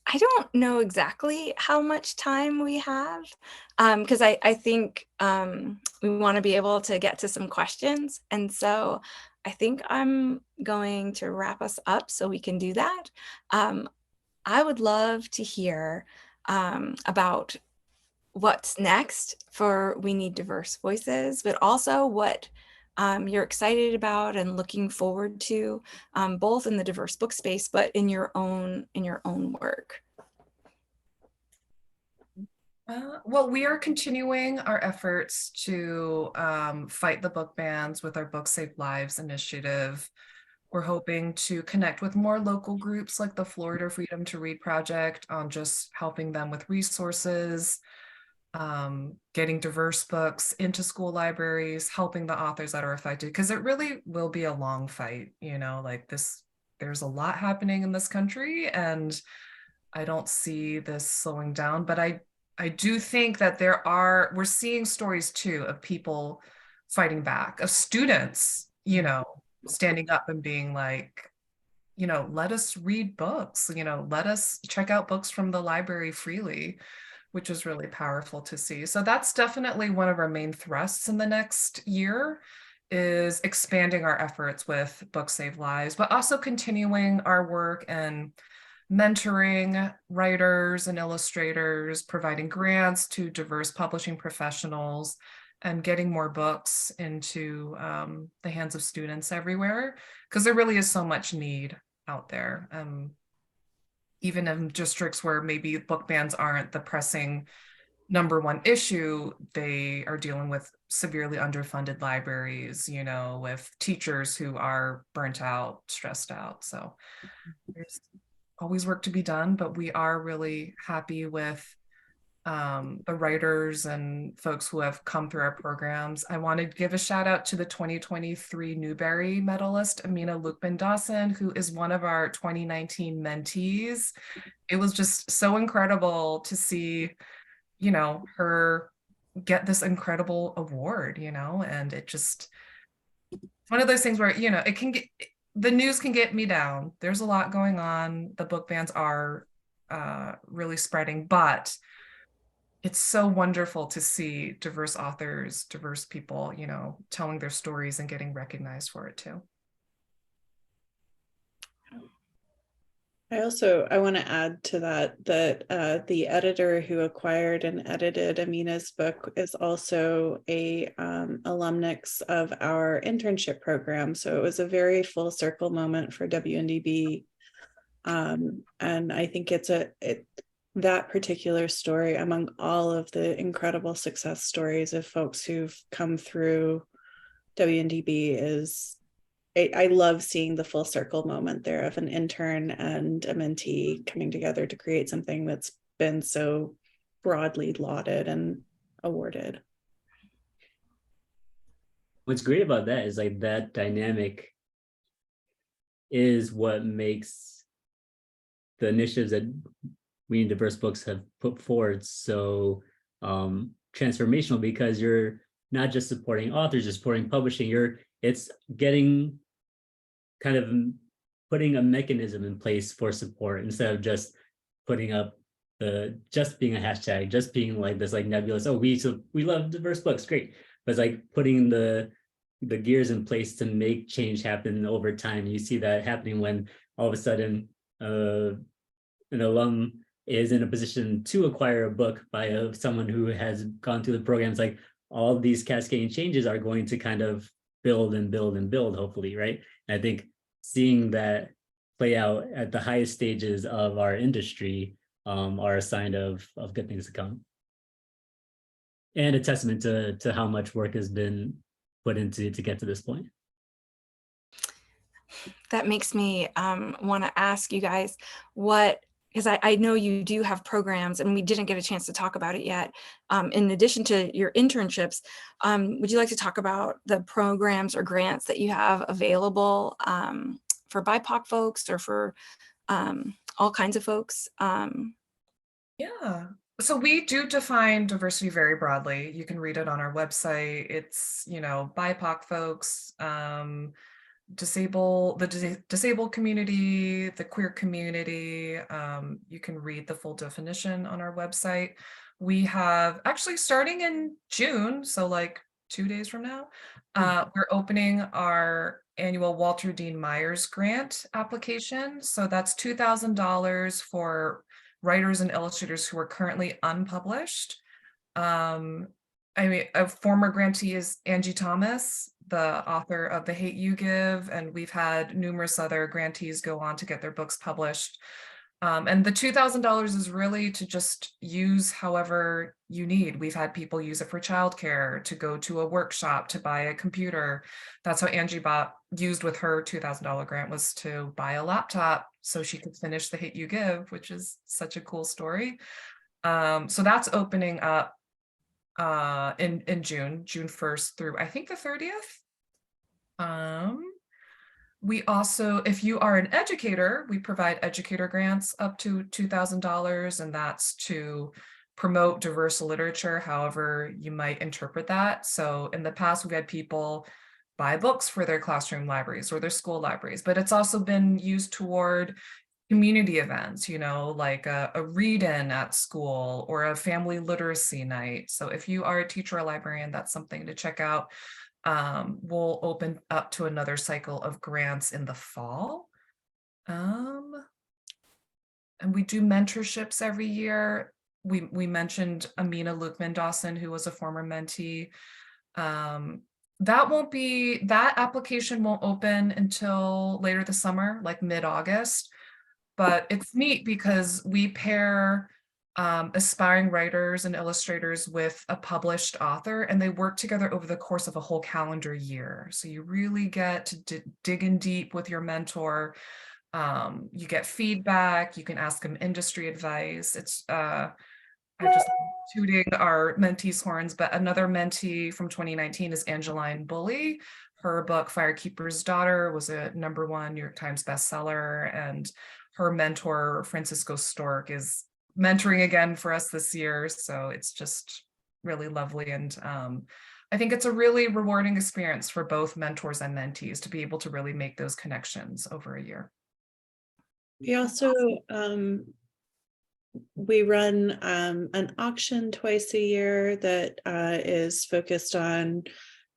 I don't know exactly how much time we have, because I think we want to be able to get to some questions. And so I think I'm going to wrap us up so we can do that. I would love to hear about what's next for We Need Diverse Voices, but also what you're excited about and looking forward to, both in the diverse book space, but in your own work. Well, we are continuing our efforts to fight the book bans with our Book Save Lives initiative. We're hoping to connect with more local groups like the Florida Freedom to Read Project on just helping them with resources, getting diverse books into school libraries, helping the authors that are affected, because it really will be a long fight, you know, like this, there's a lot happening in this country and I don't see this slowing down, but I do think that we're seeing stories too of people fighting back, of students, you know, standing up and being like, you know, let us read books, you know, let us check out books from the library freely, which is really powerful to see. So that's definitely one of our main thrusts in the next year, is expanding our efforts with Books Save Lives, but also continuing our work and mentoring writers and illustrators, providing grants to diverse publishing professionals, and getting more books into the hands of students everywhere, because there really is so much need out there. Even in districts where maybe book bans aren't the pressing #1 issue, they are dealing with severely underfunded libraries, you know, with teachers who are burnt out, stressed out. So there's always work to be done, but we are really happy with the writers and folks who have come through our programs. I want to give a shout out to the 2023 Newbery medalist, Amina Lukman-Dawson, who is one of our 2019 mentees. It was just so incredible to see, you know, her get this incredible award, you know, and it just, one of those things where, you know, it can get, the news can get me down. There's a lot going on. The book bans are really spreading, but it's so wonderful to see diverse authors, diverse people, you know, telling their stories and getting recognized for it too. I want to add to that the editor who acquired and edited Amina's book is also a alumnus of our internship program. So it was a very full circle moment for WNDB. And I think that particular story, among all of the incredible success stories of folks who've come through WNDB, is I love seeing the full circle moment there of an intern and a mentee coming together to create something that's been so broadly lauded and awarded. What's great about that is like that dynamic is what makes the initiatives that We Need Diverse Books have put forward so transformational, because you're not just supporting authors, you're supporting publishing, it's getting kind of putting a mechanism in place for support instead of just putting up just being a hashtag, just being like this like nebulous, oh, we love diverse books, great. But it's like putting the gears in place to make change happen over time. You see that happening when all of a sudden an alum is in a position to acquire a book by someone who has gone through the programs. Like all of these cascading changes are going to kind of build and build and build, hopefully, right? And I think seeing that play out at the highest stages of our industry are a sign of good things to come. And a testament to how much work has been put into to get to this point. That makes me want to ask you guys because I know you do have programs and we didn't get a chance to talk about it yet. In addition to your internships, would you like to talk about the programs or grants that you have available for BIPOC folks or for all kinds of folks? Yeah, so we do define diversity very broadly. You can read it on our website. It's, you know, BIPOC folks, disabled community, the queer community. You can read the full definition on our website. We have actually, starting in June, so like 2 days from now, we're opening our annual Walter Dean Myers grant application. So that's $2,000 for writers and illustrators who are currently unpublished. I mean, a former grantee is Angie Thomas, the author of The Hate You Give, and we've had numerous other grantees go on to get their books published. And the $2,000 is really to just use however you need. We've had people use it for childcare, to go to a workshop, to buy a computer. That's how Angie used with her $2,000 grant, was to buy a laptop so she could finish The Hate You Give, which is such a cool story. So that's opening up in June 1st through I think the 30th. We also, if you are an educator, we provide educator grants up to $2,000, and that's to promote diverse literature, however you might interpret that. So in the past, we've had people buy books for their classroom libraries or their school libraries, but it's also been used toward community events, you know, like a read-in at school or a family literacy night. So if you are a teacher or librarian, that's something to check out. We'll open up to another cycle of grants in the fall. And we do mentorships every year. We mentioned Amina Lukman-Dawson, who was a former mentee. That application won't open until later this summer, like mid-August. But it's neat because we pair aspiring writers and illustrators with a published author, and they work together over the course of a whole calendar year. So you really get to dig in deep with your mentor. You get feedback, you can ask them industry advice. It's I'm just tooting our mentees' horns, but another mentee from 2019 is Angeline Bully. Her book, Firekeeper's Daughter, was a #1 New York Times bestseller, and her mentor, Francisco Stork, is mentoring again for us this year. So it's just really lovely. And I think it's a really rewarding experience for both mentors and mentees to be able to really make those connections over a year. We also, we run an auction twice a year that is focused on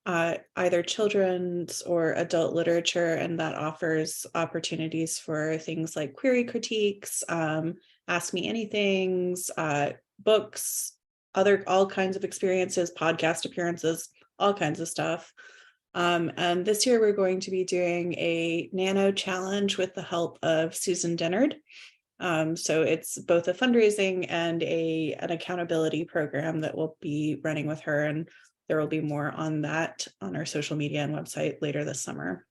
either children's or adult literature, and that offers opportunities for things like query critiques, ask me anythings, books, all kinds of experiences, podcast appearances, all kinds of stuff. And this year we're going to be doing a nano challenge with the help of Susan Dennard. So it's both a fundraising and an accountability program that we'll be running with her, and there will be more on that on our social media and website later this summer.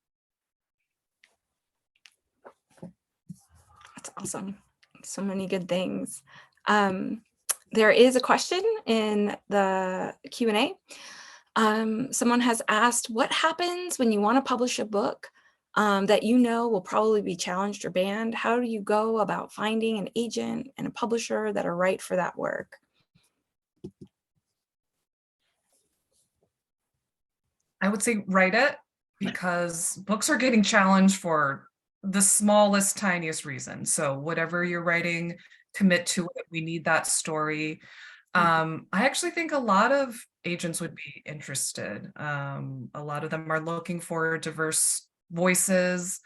That's awesome. So many good things. There is a question in the Q&A. Someone has asked, what happens when you want to publish a book that you know will probably be challenged or banned? How do you go about finding an agent and a publisher that are right for that work? I would say write it, because books are getting challenged for the smallest, tiniest reason. So whatever you're writing, commit to it. We need that story. I actually think a lot of agents would be interested. A lot of them are looking for diverse voices.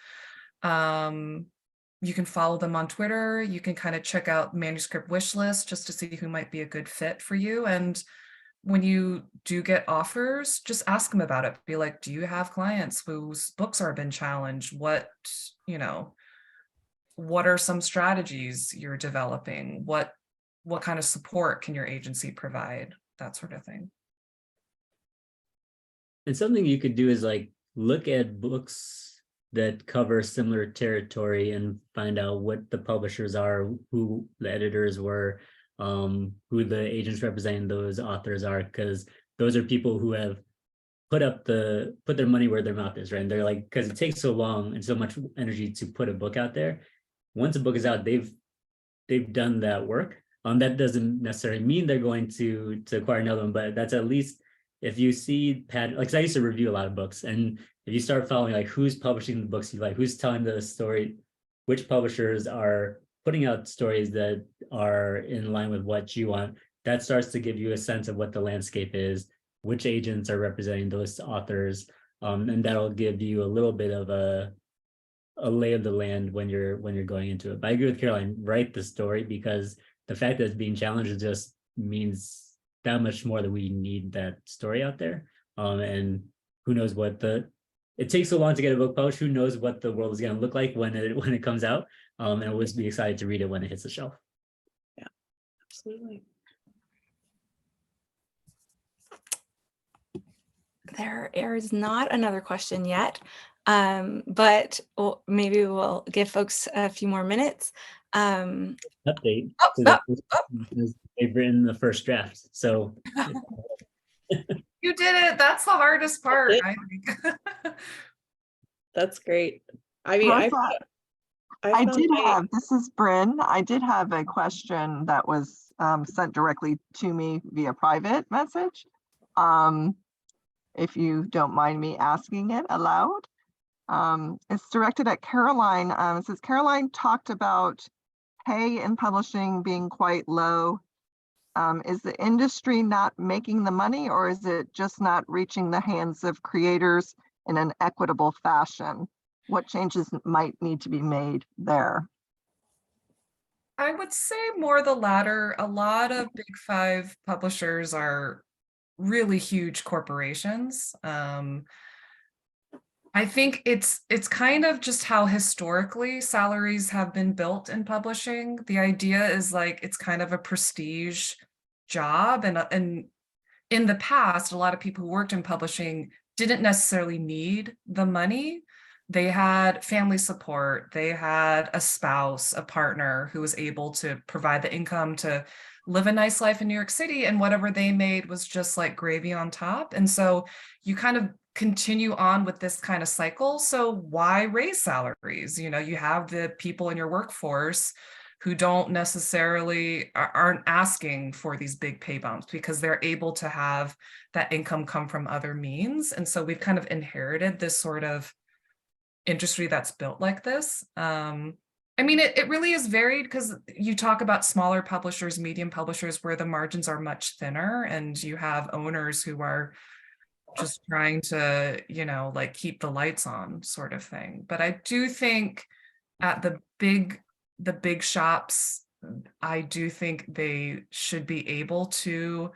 You can follow them on Twitter. You can kind of check out manuscript wish list just to see who might be a good fit for you. And when you do get offers, just ask them about it. Be like, do you have clients whose books are been challenged? What are some strategies you're developing? What kind of support can your agency provide? That sort of thing. And something you could do is like look at books that cover similar territory and find out what the publishers are, who the editors were, who the agents representing those authors are, because those are people who have put their money where their mouth is, right? And they're like, because it takes so long and so much energy to put a book out there. Once a book is out, they've done that work. That doesn't necessarily mean they're going to acquire another one, but that's at least, if you see like, I used to review a lot of books, and if you start following like who's publishing the books you like, who's telling the story, which publishers are putting out stories that are in line with what you want, that starts to give you a sense of what the landscape is, which agents are representing those authors, and that'll give you a little bit of a lay of the land when you're going into it. But I agree with Caroline, write the story, because the fact that it's being challenged just means that much more that we need that story out there. And who knows what it takes so long to get a book published. Who knows what the world is going to look like when it comes out. And we'll just be excited to read it when it hits the shelf. Yeah, absolutely. There is not another question yet, but maybe we'll give folks a few more minutes. Update. They've written the first draft, so. You did it. That's the hardest part, I think. That's great. I mean, Rosa, this is Bryn. I did have a question that was sent directly to me via private message. If you don't mind me asking it aloud. It's directed at Caroline. It says, Caroline talked about pay in publishing being quite low. Is the industry not making the money, or is it just not reaching the hands of creators in an equitable fashion? What changes might need to be made there? I would say more the latter. A lot of Big Five publishers are really huge corporations. I think it's kind of just how historically salaries have been built in publishing. The idea is like it's kind of a prestige job, and in the past, a lot of people who worked in publishing didn't necessarily need the money. They had family support, they had a spouse, a partner who was able to provide the income to live a nice life in New York City, and whatever they made was just like gravy on top. And so you kind of continue on with this kind of cycle. So why raise salaries? You know, you have the people in your workforce who don't necessarily aren't asking for these big pay bumps because they're able to have that income come from other means. And so we've kind of inherited this sort of industry that's built like this. I mean, it really is varied because you talk about smaller publishers, medium publishers, where the margins are much thinner, and you have owners who are just trying to, you know, like keep the lights on sort of thing. But I do think at the big shops, I do think they should be able to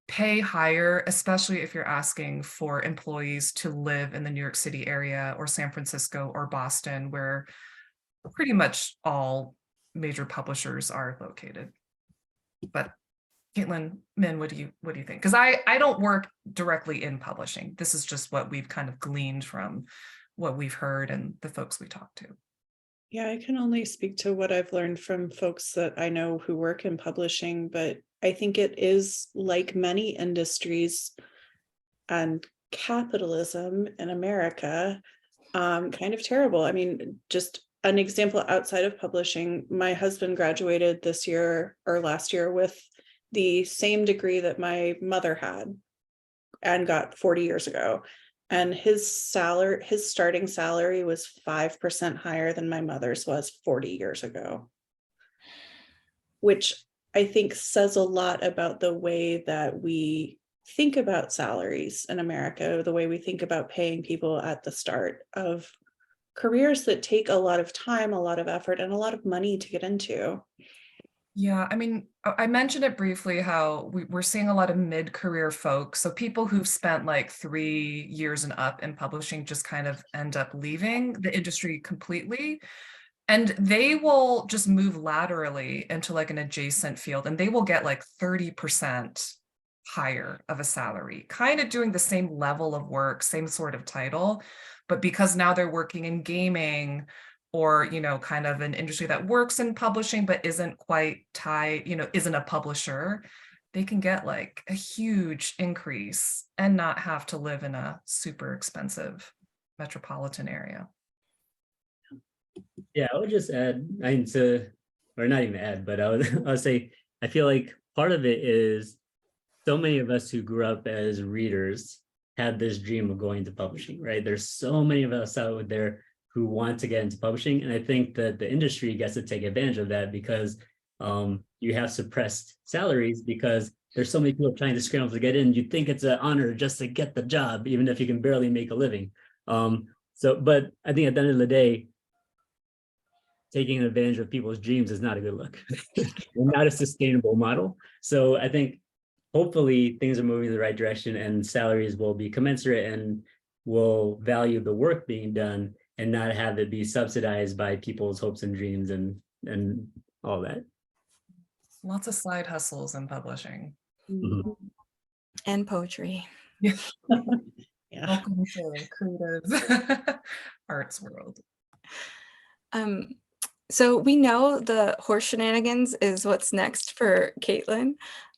pay higher, especially if you're asking for employees to live in the New York City area or San Francisco or Boston, where pretty much all major publishers are located. But Kaitlyn, Minh, what do you think? Because I don't work directly in publishing. This is just what we've kind of gleaned from what we've heard and the folks we talked to. Yeah, I can only speak to what I've learned from folks that I know who work in publishing, but I think it is, like many industries and capitalism in America, kind of terrible. I mean, just an example outside of publishing, my husband graduated this year or last year with the same degree that my mother had and got 40 years ago. And his starting salary was 5% higher than my mother's was 40 years ago, which I think says a lot about the way that we think about salaries in America, the way we think about paying people at the start of careers that take a lot of time, a lot of effort, and a lot of money to get into. Yeah, I mean, I mentioned it briefly how we're seeing a lot of mid-career folks. So people who've spent like 3 years and up in publishing just kind of end up leaving the industry completely. And they will just move laterally into like an adjacent field, and they will get like 30% higher of a salary, kind of doing the same level of work, same sort of title. But because now they're working in gaming, or, you know, kind of an industry that works in publishing, but isn't quite tied, you know, isn't a publisher, they can get like a huge increase and not have to live in a super expensive metropolitan area. Yeah, I would just add, or not even add, but I would say, I feel like part of it is so many of us who grew up as readers had this dream of going to publishing, right? There's so many of us out there who want to get into publishing. And I think that the industry gets to take advantage of that because you have suppressed salaries because there's so many people trying to scramble to get in. You think it's an honor just to get the job, even if you can barely make a living. But I think at the end of the day, taking advantage of people's dreams is not a good look and not a sustainable model. So I think hopefully things are moving in the right direction and salaries will be commensurate and will value the work being done and not have it be subsidized by people's hopes and dreams and all that. Lots of side hustles in publishing. Mm-hmm. And poetry. Yeah. Yeah. Welcome to creative arts world. So we know the horse shenanigans is what's next for Kaitlyn.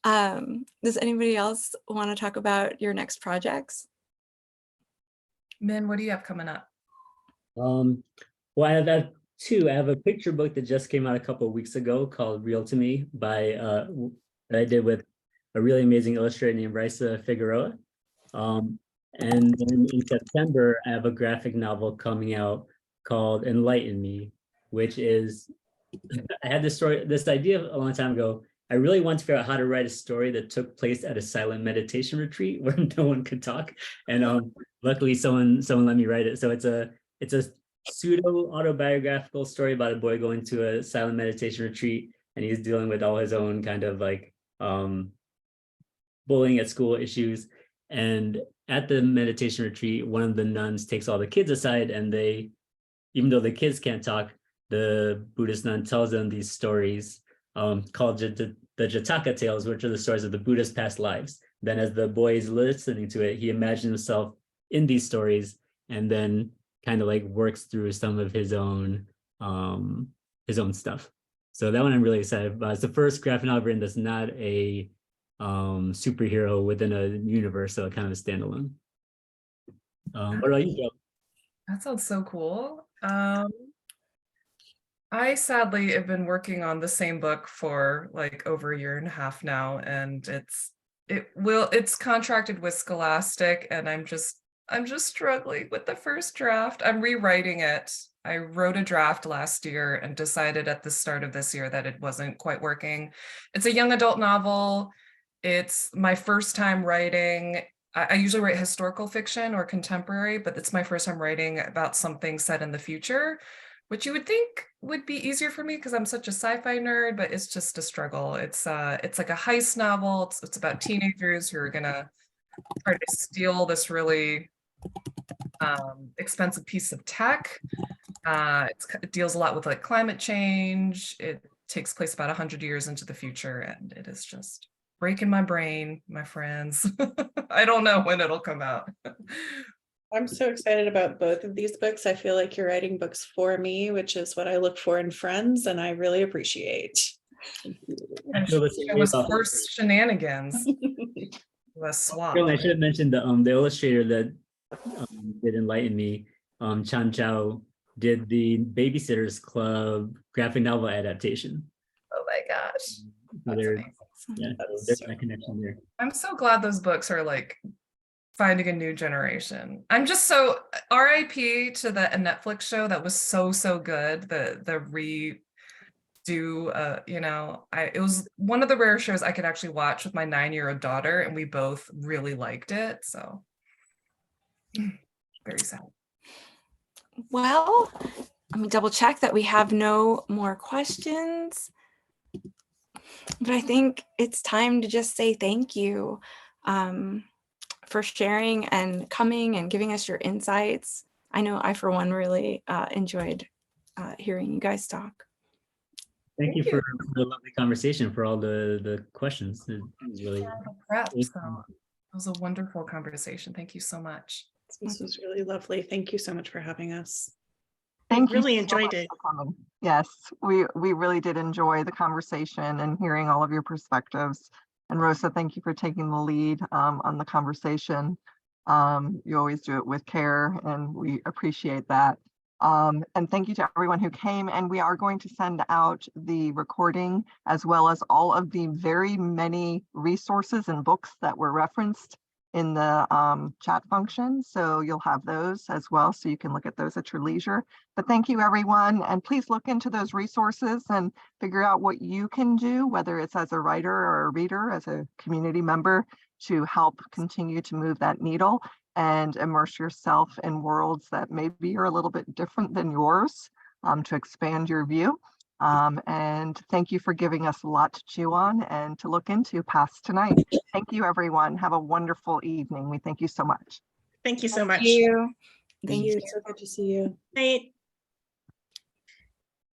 Does anybody else want to talk about your next projects? Minh, what do you have coming up? Well, I have two. I have a picture book that just came out a couple of weeks ago called Real to Me that I did with a really amazing illustrator named Rosa Figueroa. And then in September, I have a graphic novel coming out called Enlighten Me, which is, I had this idea a long time ago I really want to figure out how to write a story that took place at a silent meditation retreat where no one could talk. And luckily someone let me write it. So it's a pseudo autobiographical story about a boy going to a silent meditation retreat, and he's dealing with all his own kind of like bullying at school issues. And at the meditation retreat, one of the nuns takes all the kids aside, and they, even though the kids can't talk, the Buddhist nun tells them these stories called the Jataka tales, which are the stories of the Buddha's past lives. Then as the boy is listening to it, he imagines himself in these stories, and then kind of like works through some of his own stuff. So that one I'm really excited about. It's the first graphic novel written that's not a superhero within a universe, so kind of a standalone. What about you, Joe? That sounds so cool. I sadly have been working on the same book for like over a year and a half now, and it's contracted with Scholastic, and I'm just struggling with the first draft. I'm rewriting it. I wrote a draft last year and decided at the start of this year that it wasn't quite working. It's a young adult novel. It's my first time writing. I usually write historical fiction or contemporary, but it's my first time writing about something set in the future, which you would think would be easier for me because I'm such a sci-fi nerd, but it's just a struggle. It's like a heist novel. It's about teenagers who are gonna try to steal this really expensive piece of tech. It deals a lot with like climate change. It takes place about 100 years into the future, and it is just breaking my brain, my friends. I don't know when it'll come out. I'm so excited about both of these books. I feel like you're writing books for me, which is what I look for in friends, and I really appreciate. And it was first shenanigans. Was swap. I should have mentioned the illustrator that did enlighten me. Chan Chao did the Babysitters Club graphic novel adaptation. Oh my gosh. So there's that connection there. I'm so glad those books are like finding a new generation. I'm just so RIP to the Netflix show that was so good. The redo, it was one of the rare shows I could actually watch with my 9-year-old daughter, and we both really liked it. So very sad. Well, let me double check that we have no more questions. But I think it's time to just say thank you for sharing and coming and giving us your insights. I know I, for one, really enjoyed hearing you guys talk. Thank you for the lovely conversation, for all the questions. It was really it was a wonderful conversation. Thank you so much. This was really lovely. Thank you so much for having us. Thank you. Really enjoyed it. Yes, we really did enjoy the conversation and hearing all of your perspectives. And Rosa, thank you for taking the lead on the conversation. You always do it with care, and we appreciate that. And thank you to everyone who came, and we are going to send out the recording as well as all of the very many resources and books that were referenced in the chat function. So you'll have those as well, so you can look at those at your leisure. But thank you, everyone. And please look into those resources and figure out what you can do, whether it's as a writer or a reader, as a community member, to help continue to move that needle and immerse yourself in worlds that maybe are a little bit different than yours, to expand your view. And thank you for giving us a lot to chew on and to look into past tonight. Thank you, everyone. Have a wonderful evening. We thank you so much. Thank you so much. Thank you. Thank you. It's so good to see you. Night.